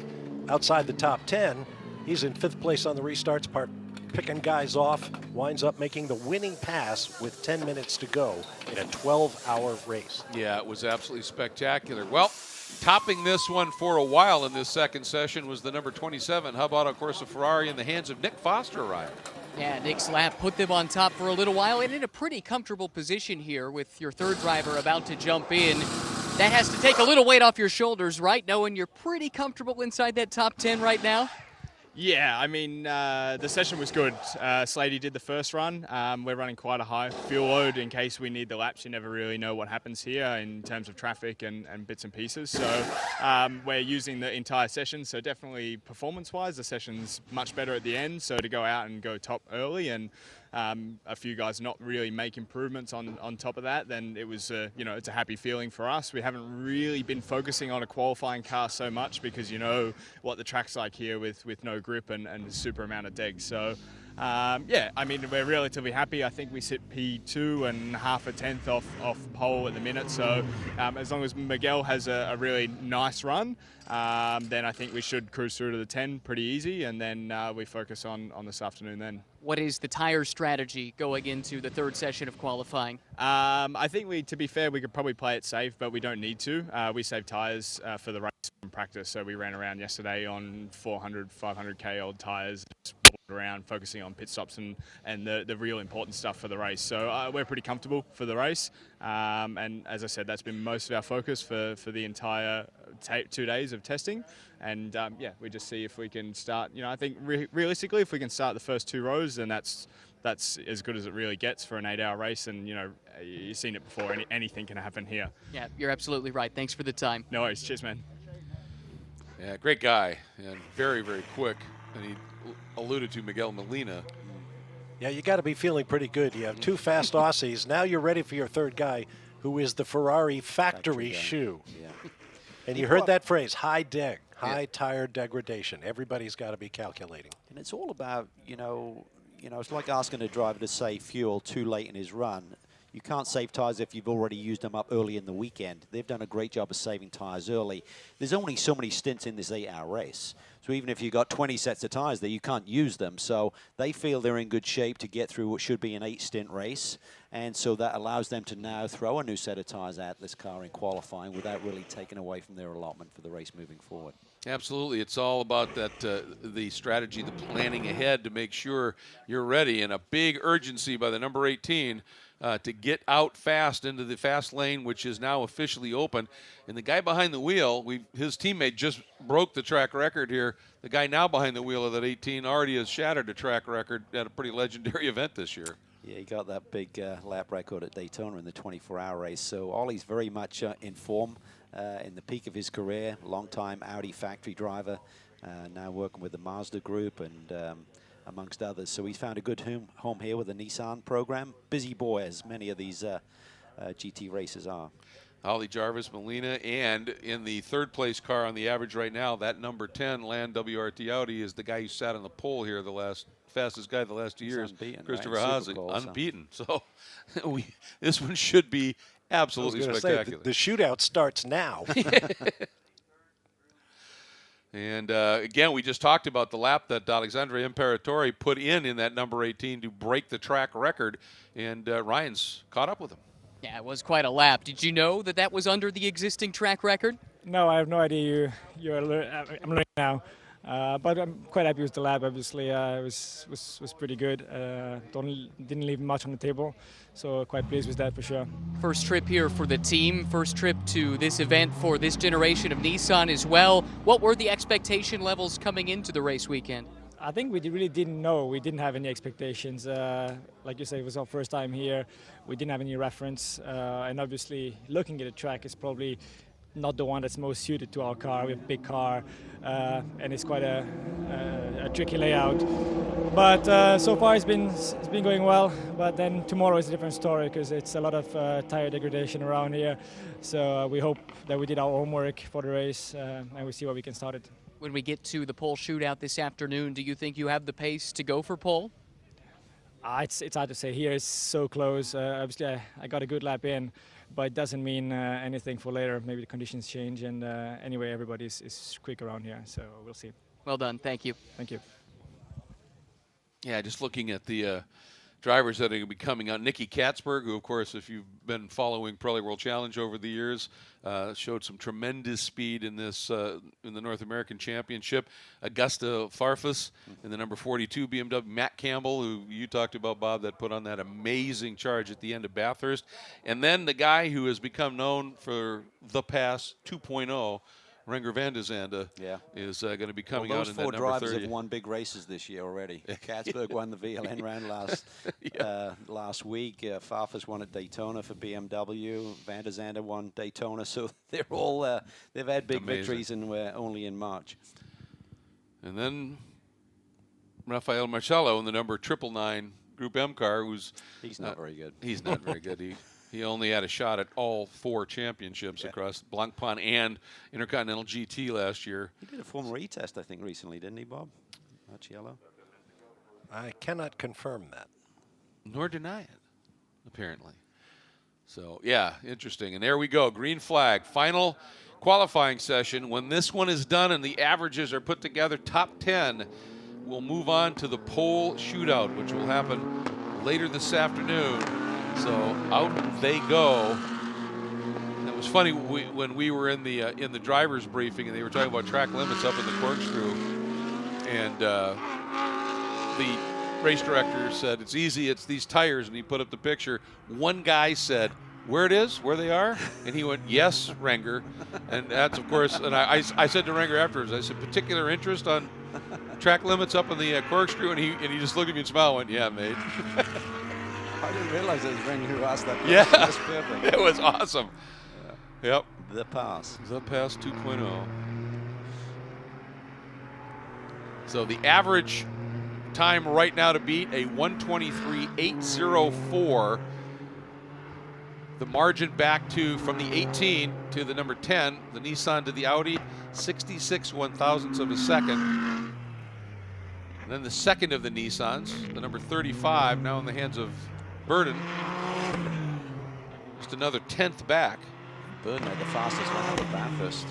Speaker 3: outside the top 10, he's in 5th place on the restarts part, picking guys off, winds up making the winning pass with 10 minutes to go in a 12-hour race.
Speaker 1: Yeah, it was absolutely spectacular. Well, topping this one for a while in this second session was the number 27 Hub Auto Corsa Ferrari in the hands of Nick Foster arrived.
Speaker 4: Yeah, Nick's lap put them on top for a little while and in a pretty comfortable position here with your third driver about to jump in. That has to take a little weight off your shoulders, right? Knowing you're pretty comfortable inside that top 10 right now?
Speaker 7: Yeah, I mean, the session was good. Slady did the first run. We're running quite a high fuel load in case we need the laps. You never really know what happens here in terms of traffic and bits and pieces. So we're using the entire session. So definitely performance-wise, the session's much better at the end. So to go out and go top early and a few guys not really make improvements on top of that, then it was, it's a happy feeling for us. We haven't really been focusing on a qualifying car so much because you know what the track's like here with no grip and a super amount of deg. So, yeah, I mean, we're relatively happy. I think we sit P2 and half a tenth off pole at the minute. So as long as Miguel has a really nice run, then I think we should cruise through to the 10 pretty easy, and then we focus on this afternoon then.
Speaker 4: What is the tire strategy going into the third session of qualifying?
Speaker 7: I think to be fair, we could probably play it safe, but we don't need to. We save tires for the race in practice, so we ran around yesterday on 400, 500k old tires, just around focusing on pit stops and the real important stuff for the race. So we're pretty comfortable for the race, and as I said, that's been most of our focus for the entire 2 days of testing. And yeah, we just see if we can start, I think realistically, if we can start the first 2 rows, then that's as good as it really gets for an 8-hour race. And, you've seen it before. Anything can happen here.
Speaker 4: Yeah, you're absolutely right. Thanks for the time.
Speaker 7: No worries. Cheers, man.
Speaker 1: Yeah, great guy and very, very quick. And he alluded to Miguel Molina.
Speaker 3: Yeah, you got to be feeling pretty good. You have 2 fast Aussies. Now you're ready for your third guy, who is the Ferrari factory shoe.
Speaker 2: Yeah.
Speaker 3: And you heard that phrase, high deg, high tire degradation. Everybody's got to be calculating.
Speaker 2: And it's all about, it's like asking a driver to save fuel too late in his run. You can't save tires if you've already used them up early in the weekend. They've done a great job of saving tires early. There's only so many stints in this 8-hour race. So even if you've got 20 sets of tires there, you can't use them. So they feel they're in good shape to get through what should be an 8-stint race. And so that allows them to now throw a new set of tires at this car in qualifying without really taking away from their allotment for the race moving forward.
Speaker 1: Absolutely. It's all about that the strategy, the planning ahead to make sure you're ready, and a big urgency by the number 18 to get out fast into the fast lane, which is now officially open. And the guy behind the wheel, his teammate just broke the track record here. The guy now behind the wheel of that 18 already has shattered a track record at a pretty legendary event this year.
Speaker 2: Yeah, he got that big lap record at Daytona in the 24-hour race. So Ollie's very much in form, in the peak of his career. Long-time Audi factory driver, now working with the Mazda group and amongst others. So he's found a good home here with the Nissan program. Busy boy, as many of these GT races are.
Speaker 1: Ollie Jarvis Molina, and in the third place car on the average right now, that number 10 Land WRT Audi is the guy who sat on the pole here, the fastest guy the last 2 years, Christopher Haase, unbeaten. So this one should be absolutely spectacular.
Speaker 3: The shootout starts now.
Speaker 1: And again, we just talked about the lap that Alexandre Imperatori put in that number 18 to break the track record, and Ryan's caught up with him.
Speaker 4: Yeah, it was quite a lap. Did you know that was under the existing track record?
Speaker 8: No, I have no idea. I'm learning now, but I'm quite happy with the lap. Obviously, it was pretty good. Didn't leave much on the table, so quite pleased with that for sure.
Speaker 4: First trip here for the team. First trip to this event for this generation of Nissan as well. What were the expectation levels coming into the race weekend?
Speaker 8: I think we really didn't know. We didn't have any expectations. Like you said, it was our first time here. We didn't have any reference. And obviously, looking at the track is probably not the one that's most suited to our car. We have a big car, and it's quite a tricky layout. But so far, it's been going well. But then tomorrow is a different story because it's a lot of tire degradation around here. So we hope that we did our homework for the race, and we see what we can start it.
Speaker 4: When we get to the pole shootout this afternoon, do you think you have the pace to go for pole?
Speaker 8: It's hard to say. Here it's so close. Obviously, I got a good lap in, but it doesn't mean anything for later. Maybe the conditions change, and anyway, everybody is quick around here, so we'll see.
Speaker 4: Well done. Thank you.
Speaker 8: Thank you.
Speaker 1: Yeah, just looking at the drivers that are going to be coming out. Nicky Katzberg, who, of course, if you've been following Pirelli World Challenge over the years, showed some tremendous speed in this in the North American Championship. Augusta Farfus in the number 42 BMW. Matt Campbell, who you talked about, Bob, that put on that amazing charge at the end of Bathurst. And then the guy who has become known for the Pass 2.0, Renger van der Zande, is going to be coming out in that number 30.
Speaker 2: Those four drivers have won big races this year already. Katzberg won the VLN round last week. Farfus won at Daytona for BMW. Van der Zande won Daytona. So they're all they've had big victories, and we're only in March.
Speaker 1: And then Rafael Marcello in the number 999 Group M car,
Speaker 2: he's not very good.
Speaker 1: He's not very good. He only had a shot at all 4 championships across Blancpain and Intercontinental GT last year.
Speaker 2: He did a Formula E test, I think, recently, didn't he, Bob? Marciello?
Speaker 3: I cannot confirm that.
Speaker 1: Nor deny it, apparently. So, yeah, interesting. And there we go, green flag. Final qualifying session. When this one is done and the averages are put together, top 10, we'll move on to the pole shootout, which will happen later this afternoon. So out they go. It was funny when we were in the drivers' briefing, and they were talking about track limits up in the corkscrew, and the race director said, "It's easy. It's these tires," and he put up the picture. One guy said, "Where it is? Where they are?" And he went, "Yes, Renger." And that's, of course, and I said to Renger afterwards, I said, "Particular interest on track limits up in the corkscrew?" And he just looked at me and smiled and went, "Yeah, mate."
Speaker 2: I didn't realize it was Renger who asked that question.
Speaker 1: Yeah,
Speaker 2: that's perfect.
Speaker 1: It was awesome. Yep.
Speaker 2: The Pass.
Speaker 1: The Pass 2.0. So the average time right now to beat, a 1:23.804. The margin back to, from the 18 to the number 10, the Nissan to the Audi, 66 1,000ths of a second. And then the second of the Nissans, the number 35, now in the hands of Burden. Just another 10th back.
Speaker 2: Burden had the fastest lap of Bathurst.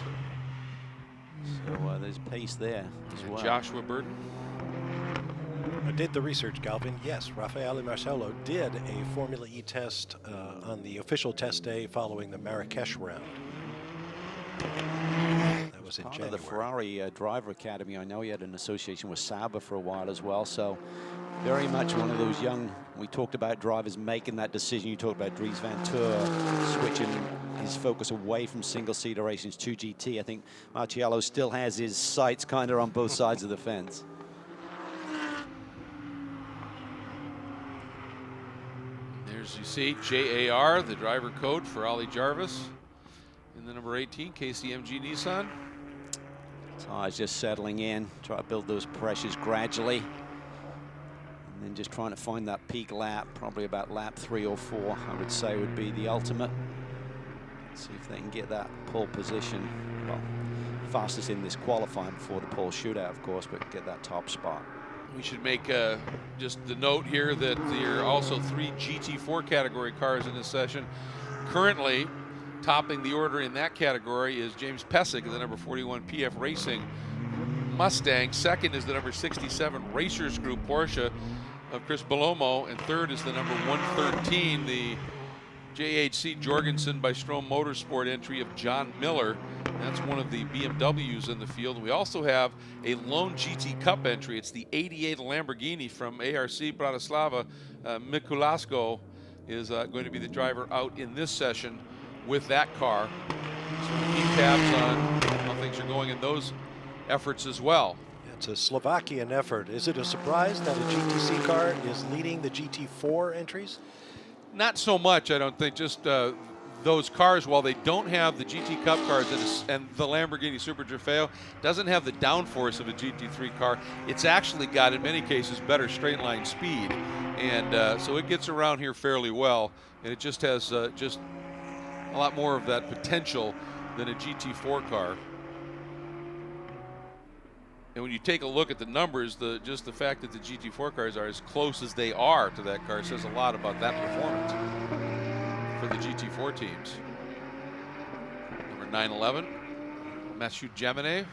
Speaker 2: So there's pace there as well.
Speaker 1: Joshua Burden.
Speaker 3: I did the research, Galvin. Yes, Rafael Marcello did a Formula E test on the official test day following the Marrakesh round. That was in
Speaker 2: Part
Speaker 3: January.
Speaker 2: of the Ferrari Driver Academy. I know he had an association with Sauber for a while as well. So very much one of those young, we talked about drivers making that decision. You talked about Dries Van Tour switching his focus away from single-seater racing to GT. I think Marciello still has his sights kind of on both sides of the fence.
Speaker 1: There's, you see, JAR, the driver code for Ollie Jarvis. In the number 18, KCMG Nissan.
Speaker 2: Tires just settling in, try to build those pressures gradually. And then just trying to find that peak lap, probably about lap 3 or 4, I would say would be the ultimate. See if they can get that pole position. Well, fastest in this qualifying before the pole shootout, of course, but get that top spot.
Speaker 1: We should make just the note here that there are also 3 GT4 category cars in this session. Currently, topping the order in that category is James Pesic, the number 41 PF Racing Mustang. Second is the number 67 Racers Group Porsche of Chris Belomo, and third is the number 113, the JHC Jorgensen by SRO Motorsport entry of John Miller. That's one of the BMWs in the field. We also have a lone GT Cup entry. It's the 88 Lamborghini from ARC Bratislava. Mikuláško is going to be the driver out in this session with that car. So we keep tabs on how things are going in those efforts as well.
Speaker 3: It's a Slovakian effort. Is it a surprise that a GTC car is leading the GT4 entries?
Speaker 1: Not so much, I don't think. Just those cars, while they don't have the GT Cup cars and the Lamborghini Super Trofeo doesn't have the downforce of a GT3 car, it's actually got, in many cases, better straight line speed. And so it gets around here fairly well. And it just has just a lot more of that potential than a GT4 car. And when you take a look at the numbers, just the fact that the GT4 cars are as close as they are to that car says a lot about that performance for the GT4 teams. Number 911, Mathieu Jaminet,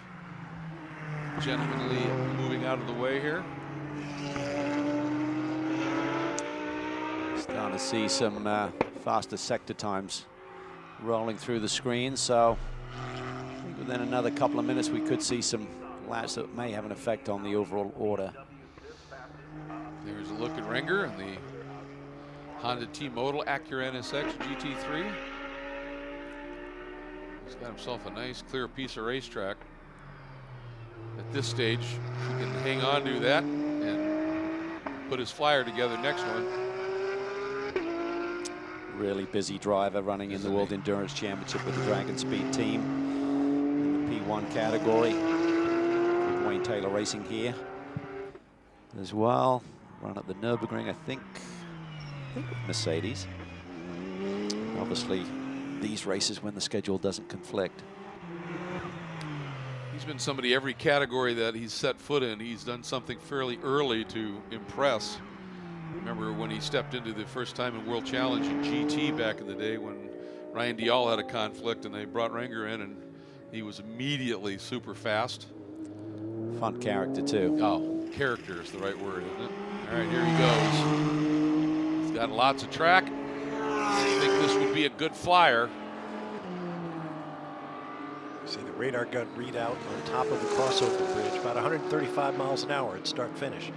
Speaker 1: gentlemanly moving out of the way here.
Speaker 2: Starting to see some faster sector times rolling through the screen, so I think within another couple of minutes we could see some laps that may have an effect on the overall order.
Speaker 1: There's a look at Renger and the Honda T-Modal Acura NSX GT3. He's got himself a nice clear piece of racetrack. At this stage, he can hang on to that and put his flyer together next one.
Speaker 2: Really busy driver running in the World Endurance Championship with the Dragon Speed team in the P1 category. Wayne Taylor Racing here as well. Run at the Nürburgring, I think with Mercedes. Obviously, these races when the schedule doesn't conflict.
Speaker 1: He's been somebody every category that he's set foot in. He's done something fairly early to impress. Remember when he stepped into the first time in World Challenge in GT back in the day when Ryan Dial had a conflict and they brought Renger in and he was immediately super fast.
Speaker 2: Fun character too.
Speaker 1: Oh, character is the right word, isn't it? All right, here he goes. He's got lots of track. I think this would be a good flyer.
Speaker 3: See the radar gun readout on top of the crossover bridge, about 135 miles an hour at start finish.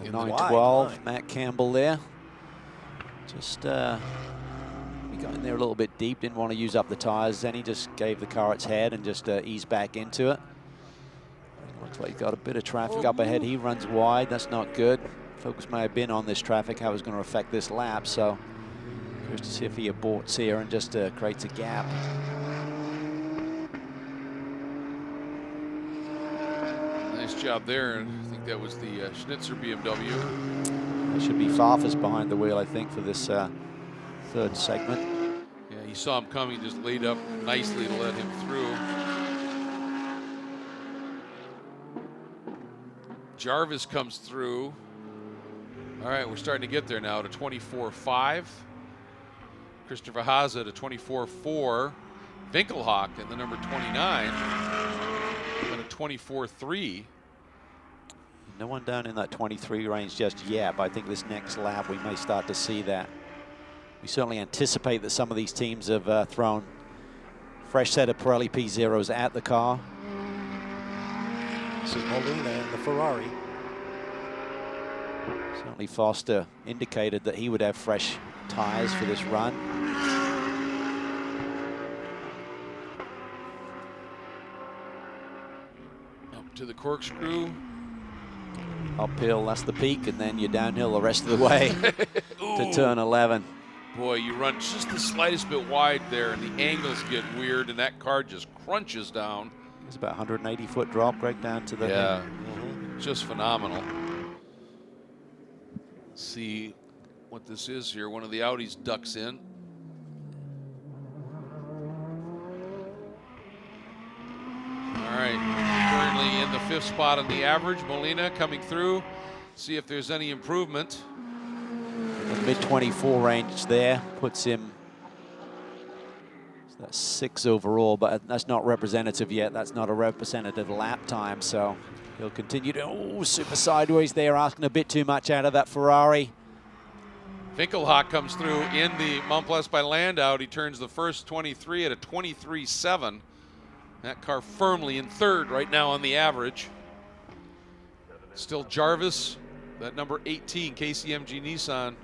Speaker 2: The 912, Matt Campbell there. Just he got in there a little bit deep, didn't want to use up the tires. Then he just gave the car its head and just eased back into it. Looks like he's got a bit of traffic up ahead. He runs wide. That's not good. Focus may have been on this traffic, how it's going to affect this lap. So curious to see if he aborts here and just creates a gap.
Speaker 1: Nice job there, and I think that was the Schnitzer BMW.
Speaker 2: It should be Farfus behind the wheel, I think, for this third segment.
Speaker 1: Yeah, he saw him coming, just laid up nicely to let him through. Jarvis comes through. All right, we're starting to get there now to 24.5. Christopher Haza to 24.4. Winkelhock in the number 29 and a 24.3.
Speaker 2: No one down in that 23 range just yet, but I think this next lap we may start to see that. We certainly anticipate that some of these teams have thrown fresh set of Pirelli P0s at the car.
Speaker 3: This is Molina and the Ferrari.
Speaker 2: Certainly Foster indicated that he would have fresh tires for this run.
Speaker 1: Up to the corkscrew.
Speaker 2: Uphill, that's the peak, and then you're downhill the rest of the way to turn 11.
Speaker 1: Boy, you run just the slightest bit wide there, and the angles get weird, and that car just crunches down.
Speaker 2: It's about 180-foot drop right down to the...
Speaker 1: Yeah, just phenomenal. See what this is here. One of the Audis ducks in. All right, currently in the 5th spot on the average. Molina coming through. See if there's any improvement.
Speaker 2: The mid-24 range there puts him, so that's 6 overall, but that's not representative yet. That's not a representative lap time, so he'll continue to, oh, super sideways there, asking a bit too much out of that Ferrari.
Speaker 1: Winkelhock comes through in the Montplaisir by Landau. He turns the first 23 at a 23.7. That car firmly in 3rd right now on the average. Still Jarvis, that number 18 KCMG Nissan,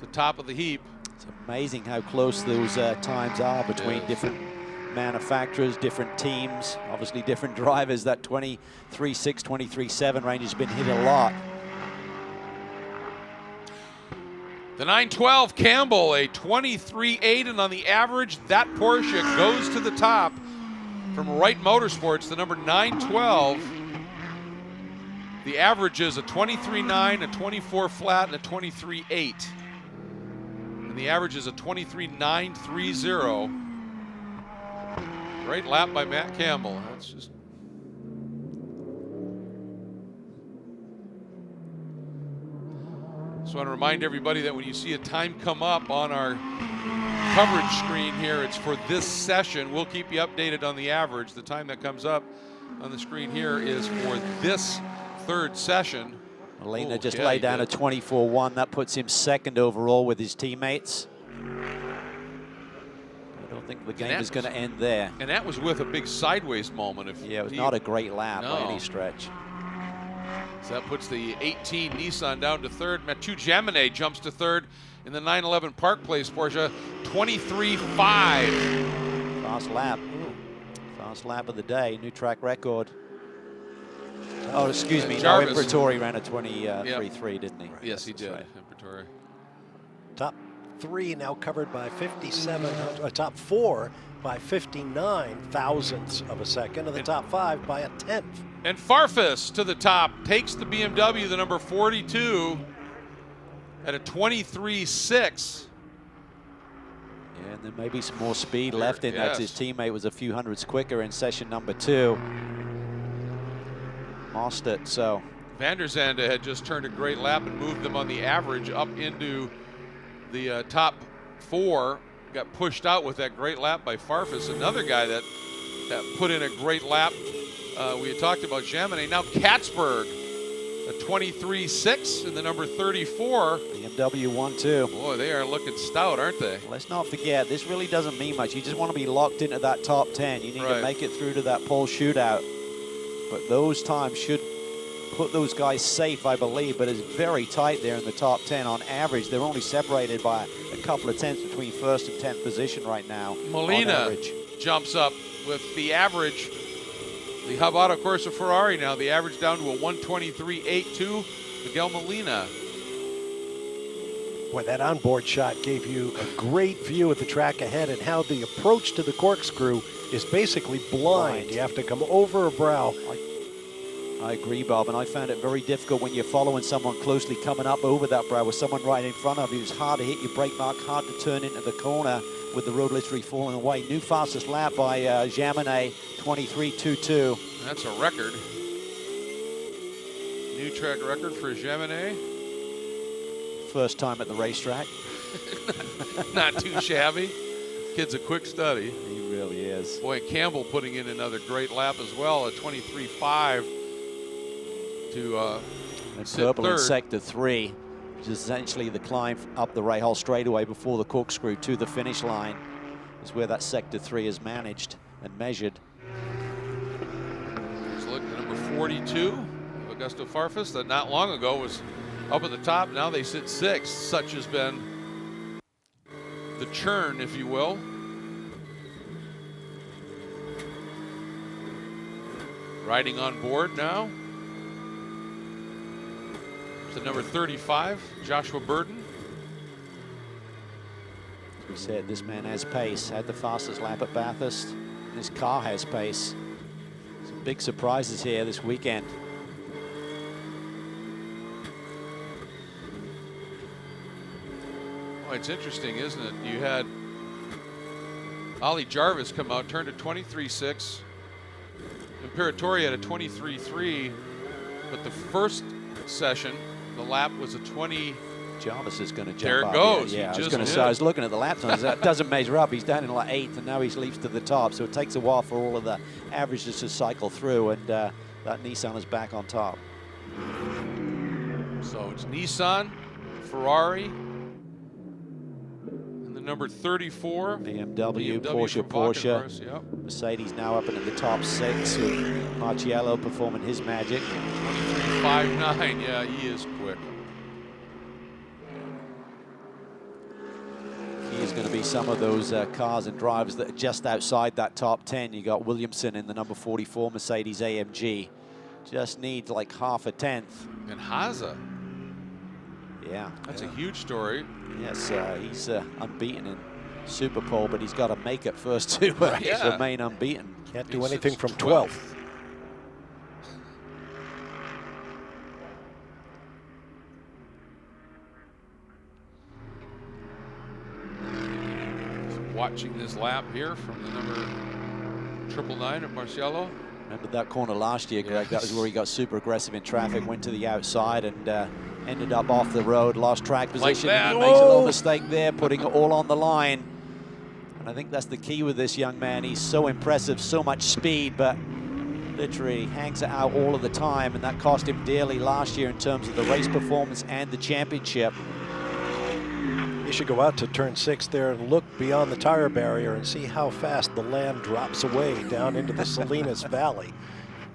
Speaker 1: the top of the heap.
Speaker 2: It's amazing how close those times are between different manufacturers, different teams, obviously different drivers. That 23.6, 23.7 range has been hit a lot.
Speaker 1: The 912 Campbell, a 23.8, and on the average, that Porsche goes to the top from Wright Motorsports, the number 912. The average is a 23.9, a 24 flat, and a 23.8. And the average is a 23.930. Great lap by Matt Campbell. That's just... Just want to remind everybody that when you see a time come up on our coverage screen here, it's for this session. We'll keep you updated on the average. The time that comes up on the screen here is for this 3rd session.
Speaker 2: Molina just laid down a 24.1. That puts him 2nd overall with his teammates. I don't think the game is going to end there.
Speaker 1: And that was with a big sideways moment.
Speaker 2: Yeah, it was not a great lap by any stretch.
Speaker 1: So that puts the 18 Nissan down to 3rd. Mathieu Jaminet jumps to 3rd in the 911 Park Place Porsche, 23.5.
Speaker 2: Fast lap. Fast lap of the day, new track record. Oh, excuse me, no, Imperatori ran a 23.3, didn't he?
Speaker 1: Yes, he did,
Speaker 2: right.
Speaker 1: Imperatori.
Speaker 3: Top 3 now covered by 57, top 4 by 59 thousandths of a second, and the top 5 by a 10th.
Speaker 1: And Farfus to the top, takes the BMW, the number 42, at a 23.6.
Speaker 2: Yeah, and there may be some more speed left in that. His teammate was a few hundredths quicker in session number 2. Mostert, so.
Speaker 1: Van der Zande had just turned a great lap and moved them on the average up into the top 4. Got pushed out with that great lap by Farfus, another guy that put in a great lap. We had talked about Jaminet. Now Katzberg, a 23.6 in the number 34.
Speaker 2: BMW 1-2.
Speaker 1: Boy, they are looking stout, aren't they?
Speaker 2: Let's not forget, this really doesn't mean much. You just want to be locked into that top 10. You need to make it through to that pole shootout. But those times should put those guys safe, I believe, but it's very tight there in the top 10. On average, they're only separated by a couple of tenths between 1st and 10th position right now.
Speaker 1: Molina jumps up with the average. The Hub Auto Corsa Ferrari now, the average down to a 123.82. Miguel Molina.
Speaker 3: Boy, that onboard shot gave you a great view of the track ahead and how the approach to the corkscrew is basically blind. You have to come over a brow.
Speaker 2: I agree, Bob, and I found it very difficult when you're following someone closely coming up over that brow with someone right in front of you. It's hard to hit your brake mark, hard to turn into the corner with the road literally falling away. New fastest lap by Jaminet, 23.22.
Speaker 1: That's a record. New track record for Jaminet.
Speaker 2: First time at the racetrack.
Speaker 1: Not too shabby. Kid's a quick study.
Speaker 2: He really is.
Speaker 1: Boy, Campbell putting in another great lap as well, a 23.5 to
Speaker 2: and Purple in sector 3. which is essentially the climb up the Rahal straightaway before the corkscrew to the finish line, is where that Sector 3 is managed and measured.
Speaker 1: Let's look at number 42 of Augusto Farfus, that not long ago was up at the top. Now they sit 6th. Such has been the churn, if you will. Riding on board now. To number 35, Joshua Burton.
Speaker 2: As we said, this man has pace, had the fastest lap at Bathurst. His car has pace. Some big surprises here this weekend.
Speaker 1: Well, it's interesting, isn't it? You had Ollie Jarvis come out, turned a 23.6. Imperatori had a 23.3, but the first session, the lap was a 20.
Speaker 2: Jarvis is going to jump
Speaker 1: There it
Speaker 2: up.
Speaker 1: goes.
Speaker 2: Yeah,
Speaker 1: He
Speaker 2: I was
Speaker 1: just
Speaker 2: going to say, I was looking at the lap times. That doesn't measure up. He's down in like 8th, and now he leaps to the top. So it takes a while for all of the averages to cycle through, and that Nissan is back on top.
Speaker 1: So it's Nissan, Ferrari, and the number 34.
Speaker 2: BMW,
Speaker 1: from
Speaker 2: Porsche,
Speaker 1: Valkenhorst, yep.
Speaker 2: Mercedes now up into the top 6 with Marciello performing his magic.
Speaker 1: 23.59, yeah, he is quick.
Speaker 2: He is going to be some of those cars and drivers that are just outside that top 10. You got Williamson in the number 44 Mercedes AMG. Just needs like half a tenth.
Speaker 1: And Haase.
Speaker 2: Yeah.
Speaker 1: That's a huge story.
Speaker 2: Yes, he's unbeaten in Super Pole, but he's got to make it first to
Speaker 1: Yeah.
Speaker 2: remain unbeaten.
Speaker 3: Can't do anything from 12th.
Speaker 1: Watching this lap here from the number 999 at Marciello.
Speaker 2: Remember that corner last year, Greg? That was where he got super aggressive in traffic, went to the outside and ended up off the road, lost track position.
Speaker 1: Like that.
Speaker 2: And he makes a little mistake there, putting it all on the line. And I think that's the key with this young man. He's so impressive, so much speed, but literally hangs it out all of the time, and that cost him dearly last year in terms of the race performance and the championship.
Speaker 3: You should go out to turn 6 there and look beyond the tire barrier and see how fast the land drops away down into the Salinas Valley.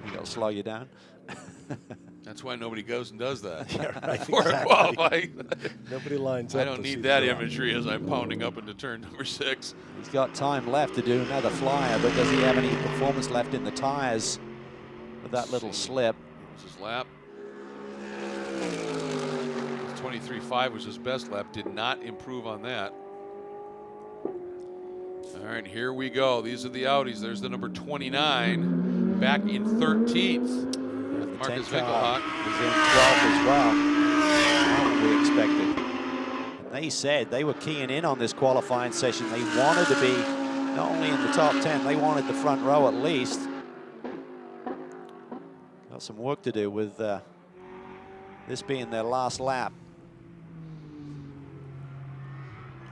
Speaker 2: It'll slow you down.
Speaker 1: That's why nobody goes and does that.
Speaker 3: Yeah, right,
Speaker 1: Before
Speaker 3: exactly.
Speaker 1: qualifying.
Speaker 3: Nobody lines up.
Speaker 1: I don't need that imagery as I'm pounding up into turn number 6.
Speaker 2: He's got time left to do another flyer, but does he have any performance left in the tires with that little slip?
Speaker 1: This is his lap. 23.5 was his best lap, did not improve on that. All right, here we go. These are the Audis. There's the number 29, back in 13th. Marcus Winkelhock.
Speaker 2: He's in 12th as well. Not what we expected. And they said they were keying in on this qualifying session. They wanted to be not only in the top 10, they wanted the front row at least. Got some work to do with this being their last lap.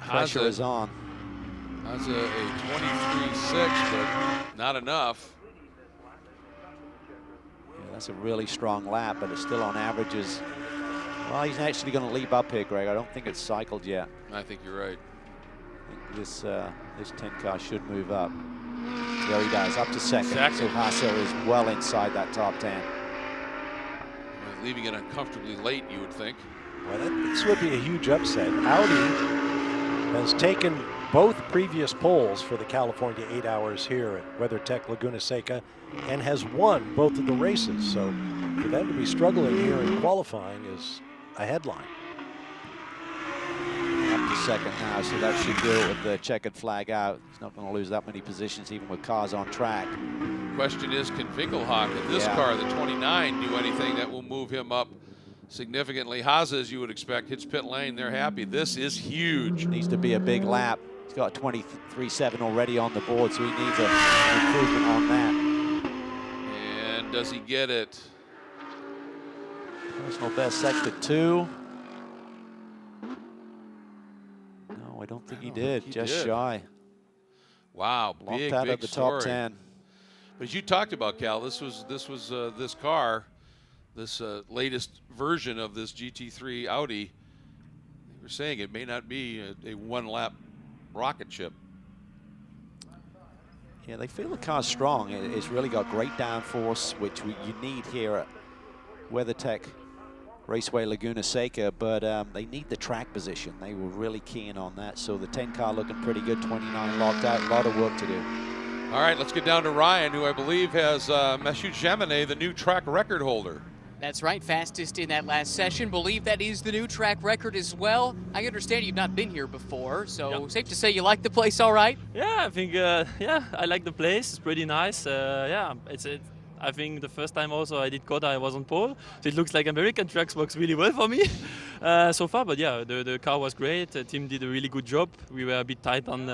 Speaker 2: Pressure is on.
Speaker 1: That's a 23.6, but not enough.
Speaker 2: Yeah, that's a really strong lap, but it's still on averages. Well, he's actually going to leap up here, Greg. I don't think it's cycled yet.
Speaker 1: I think you're right.
Speaker 2: I think this 10 car should move up. There he does, up to second. So Haase is well inside that top 10.
Speaker 1: Leaving it uncomfortably late, you would think.
Speaker 3: Well, this would be a huge upset. Audi has taken both previous poles for the California 8 Hours here at WeatherTech Laguna Seca and has won both of the races. So for them to be struggling here in qualifying is a headline.
Speaker 2: Up to second now, so that should do it with the checkered flag out. He's not going to lose that many positions even with cars on track.
Speaker 1: Question is, can Winkelhock in this car, the 29, do anything that will move him up significantly? Haase, as you would expect, hits pit lane. They're happy. This is huge.
Speaker 2: Needs to be a big lap. He's got 23.7 already on the board, so he needs an improvement on that.
Speaker 1: And does he get it?
Speaker 2: Personal best sector 2. No, I don't think he did. Just shy.
Speaker 1: Wow,
Speaker 2: Locked out
Speaker 1: big
Speaker 2: of the
Speaker 1: story.
Speaker 2: top 10.
Speaker 1: But as you talked about, Cal, this car, this latest version of this GT3 Audi they're saying it may not be a one-lap rocket ship.
Speaker 2: Yeah, they feel the car's strong. It's really got great downforce, which you need here at WeatherTech Raceway Laguna Seca, but they need the track position. They were really keen on that. So the 10 car looking pretty good, 29 locked out, a lot of work to do.
Speaker 1: All right, let's get down to Ryan, who I believe has Mathieu Jaminet, the new track record holder.
Speaker 4: That's right, fastest in that last session. Believe that is the new track record as well. I understand you've not been here before, so safe to say you like the place all right?
Speaker 9: Yeah, I think, I like the place. It's pretty nice. I think the first time also I did COTA, I was on pole. So it looks like American tracks works really well for me so far. But yeah, the car was great. The team did a really good job. We were a bit tight on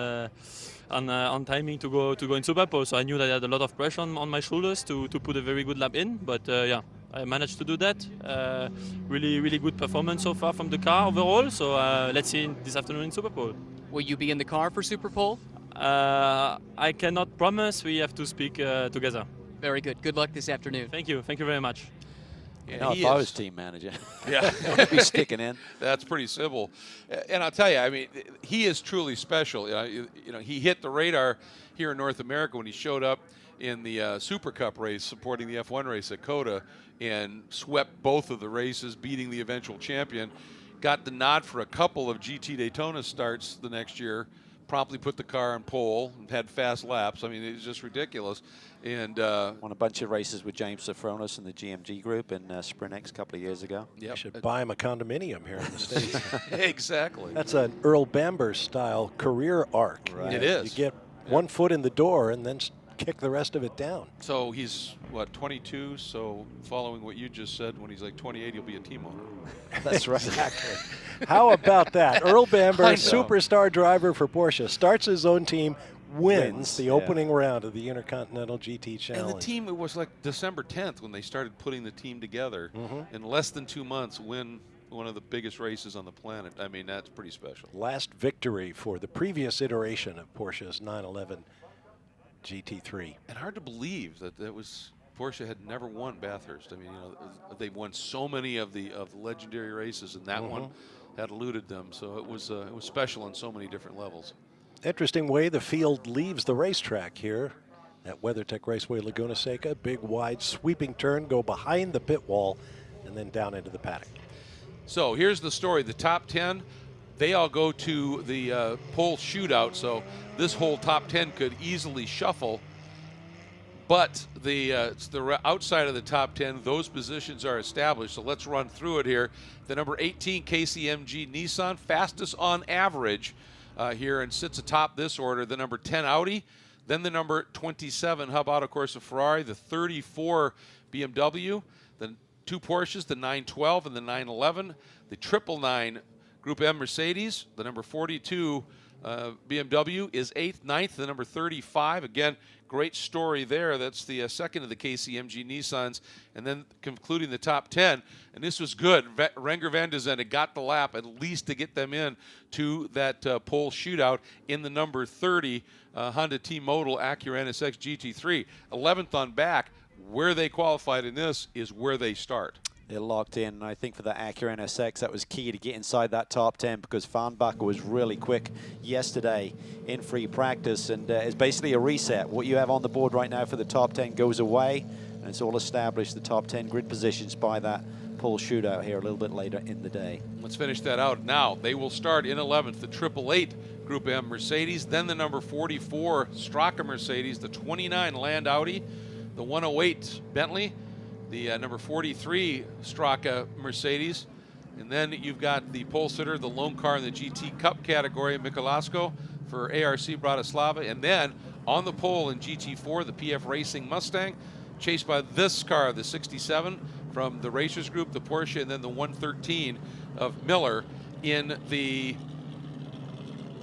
Speaker 9: timing to go in Super Pole. So I knew that I had a lot of pressure on my shoulders to put a very good lap in. But yeah, I managed to do that. Really, really good performance so far from the car overall. So let's see this afternoon in Super Pole.
Speaker 4: Will you be in the car for Super Pole?
Speaker 9: I cannot promise. We have to speak together.
Speaker 4: Very good. Good luck this afternoon.
Speaker 9: Thank you. Thank you very much.
Speaker 2: Yeah, if I was team manager,
Speaker 1: yeah,
Speaker 2: I'd be sticking in.
Speaker 1: That's pretty simple. And I'll tell you, I mean, he is truly special. You know, he hit the radar here in North America when he showed up in the Super Cup race supporting the F1 race at COTA and swept both of the races, beating the eventual champion. Got the nod for a couple of GT Daytona starts the next year. Promptly put the car on pole and had fast laps. I mean, it's just ridiculous. And
Speaker 2: won a bunch of races with James Sofronis and the GMG group in Sprint X a couple of years ago.
Speaker 3: You should buy him a condominium here in the States.
Speaker 1: Exactly.
Speaker 3: That's an Earl Bamber style career arc.
Speaker 1: Right. It is.
Speaker 3: You get one foot in the door and then kick the rest of it down.
Speaker 1: So he's, what, 22? So following what you just said, when he's like 28, he'll be a team owner.
Speaker 2: That's right.
Speaker 3: Exactly. How about that? Earl Bamber, superstar driver for Porsche, starts his own team, wins the opening round of the Intercontinental GT Challenge.
Speaker 1: And the team, it was like December 10th when they started putting the team together. In less than 2 months, win one of the biggest races on the planet. I mean, that's pretty special.
Speaker 3: Last victory for the previous iteration of Porsche's 911 GT3.
Speaker 1: And hard to believe that Porsche had never won Bathurst. I mean, you know, they've won so many of the legendary races, and that one had eluded them. So it was special on so many different levels.
Speaker 3: Interesting way the field leaves the racetrack here at WeatherTech Raceway Laguna Seca. Big, wide, sweeping turn, go behind the pit wall, and then down into the paddock.
Speaker 1: So here's the story. The top 10, they all go to the pole shootout. So this whole top 10 could easily shuffle. But the outside of the top 10, those positions are established. So let's run through it here. The number 18 KCMG Nissan, fastest on average here, and sits atop this order. The number 10 Audi, then the number 27 Hub Auto Corsa Ferrari, the 34 BMW, the 2 Porsches, the 912 and the 911, the 999 Group M Mercedes, the number 42 BMW is 8th, 9th, the number 35. Again, great story there. That's the second of the KCMG Nissans. And then concluding the top 10. And this was good. Renger van de Zende got the lap at least to get them in to that pole shootout in the number 30 Honda T-Modal Acura NSX GT3. 11th on back. Where they qualified in this is where they start.
Speaker 2: They're locked in, and I think for the Acura NSX, that was key to get inside that top 10 because Farnbacher was really quick yesterday in free practice, and it's basically a reset. What you have on the board right now for the top 10 goes away, and it's all established, the top 10 grid positions by that pole shootout here a little bit later in the day.
Speaker 1: Let's finish that out now. They will start in 11th, the 888 Group M Mercedes, then the number 44 Straka Mercedes, the 29 Land Audi, the 108 Bentley, the number 43 Straka Mercedes, and then you've got the pole sitter, the lone car in the GT Cup category, Mikolasco for ARC Bratislava, and then on the pole in GT4, the PF Racing Mustang, chased by this car, the 67 from the Racers Group, the Porsche, and then the 113 of Miller in the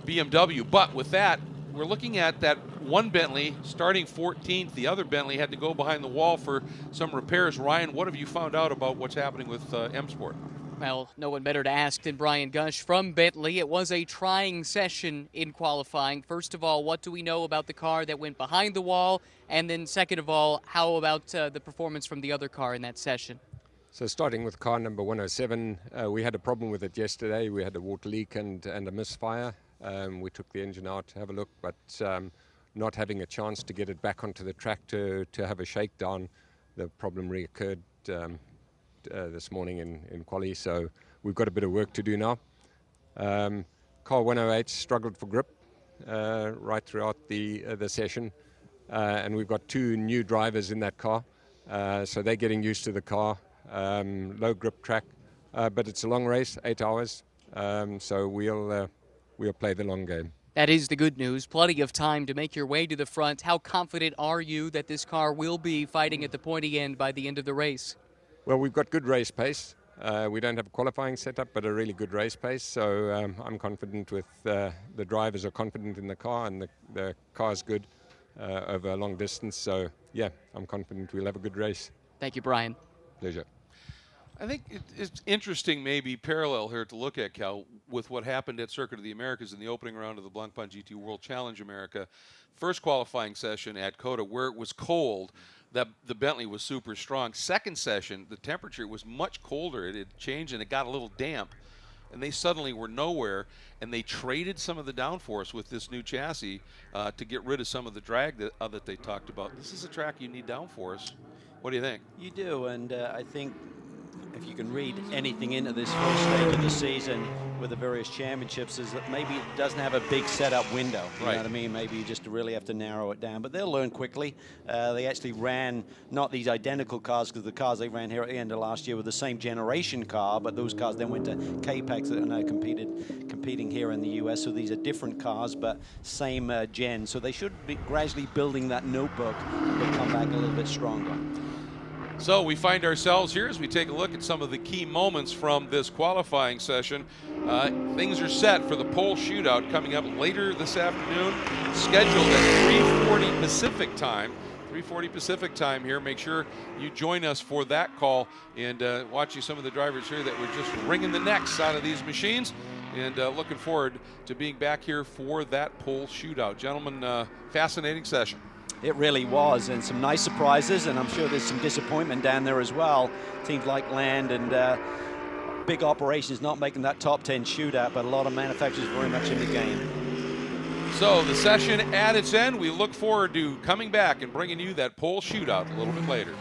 Speaker 1: BMW. But with that, we're looking at that one Bentley starting 14th. The other Bentley had to go behind the wall for some repairs. Ryan, what have you found out about what's happening with M Sport?
Speaker 4: Well, no one better to ask than Brian Gush from Bentley. It was a trying session in qualifying. First of all, what do we know about the car that went behind the wall? And then second of all, how about the performance from the other car in that session?
Speaker 10: So starting with car number 107, we had a problem with it yesterday. We had a water leak and a misfire. We took the engine out to have a look, but not having a chance to get it back onto the track to have a shakedown, the problem reoccurred this morning in quali, so we've got a bit of work to do now. Car 108 struggled for grip right throughout the session, and we've got 2 new drivers in that car, so they're getting used to the car. Low grip track, but it's a long race, 8 hours, so we'll play the long game.
Speaker 4: That is the good news. Plenty of time to make your way to the front. How confident are you that this car will be fighting at the pointy end by the end of the race?
Speaker 10: Well, we've got good race pace. We don't have a qualifying setup, but a really good race pace. So I'm confident with the drivers are confident in the car, and the car's good over a long distance. So yeah, I'm confident we'll have a good race.
Speaker 4: Thank you, Brian.
Speaker 10: Pleasure.
Speaker 1: I think it's interesting, maybe parallel here to look at, Cal, with what happened at Circuit of the Americas in the opening round of the Blancpain GT World Challenge America. First qualifying session at COTA, where it was cold, that the Bentley was super strong. Second session, the temperature was much colder. It had changed and it got a little damp. And they suddenly were nowhere, and they traded some of the downforce with this new chassis to get rid of some of the drag that they talked about. This is a track you need downforce. What do you think?
Speaker 2: You do, and I think if you can read anything into this first stage of the season with the various championships, is that maybe it doesn't have a big setup window. You know what I mean? Maybe you just really have to narrow it down. But they'll learn quickly. They actually ran not these identical cars, because the cars they ran here at the end of last year were the same generation car, but those cars then went to K-Pax that are now competing here in the US. So these are different cars, but same gen. So they should be gradually building that notebook and come back a little bit stronger.
Speaker 1: So we find ourselves here as we take a look at some of the key moments from this qualifying session. Things are set for the pole shootout coming up later this afternoon, scheduled at 3:40 Pacific time. 3:40 Pacific time here. Make sure you join us for that call, and watching some of the drivers here that were just wringing the necks out of these machines, and looking forward to being back here for that pole shootout. Gentlemen, fascinating session.
Speaker 2: It really was, and some nice surprises, and I'm sure there's some disappointment down there as well. Teams like Land and big operations not making that top 10 shootout, but a lot of manufacturers very much in the game.
Speaker 1: So the session at its end. We look forward to coming back and bringing you that pole shootout a little bit later.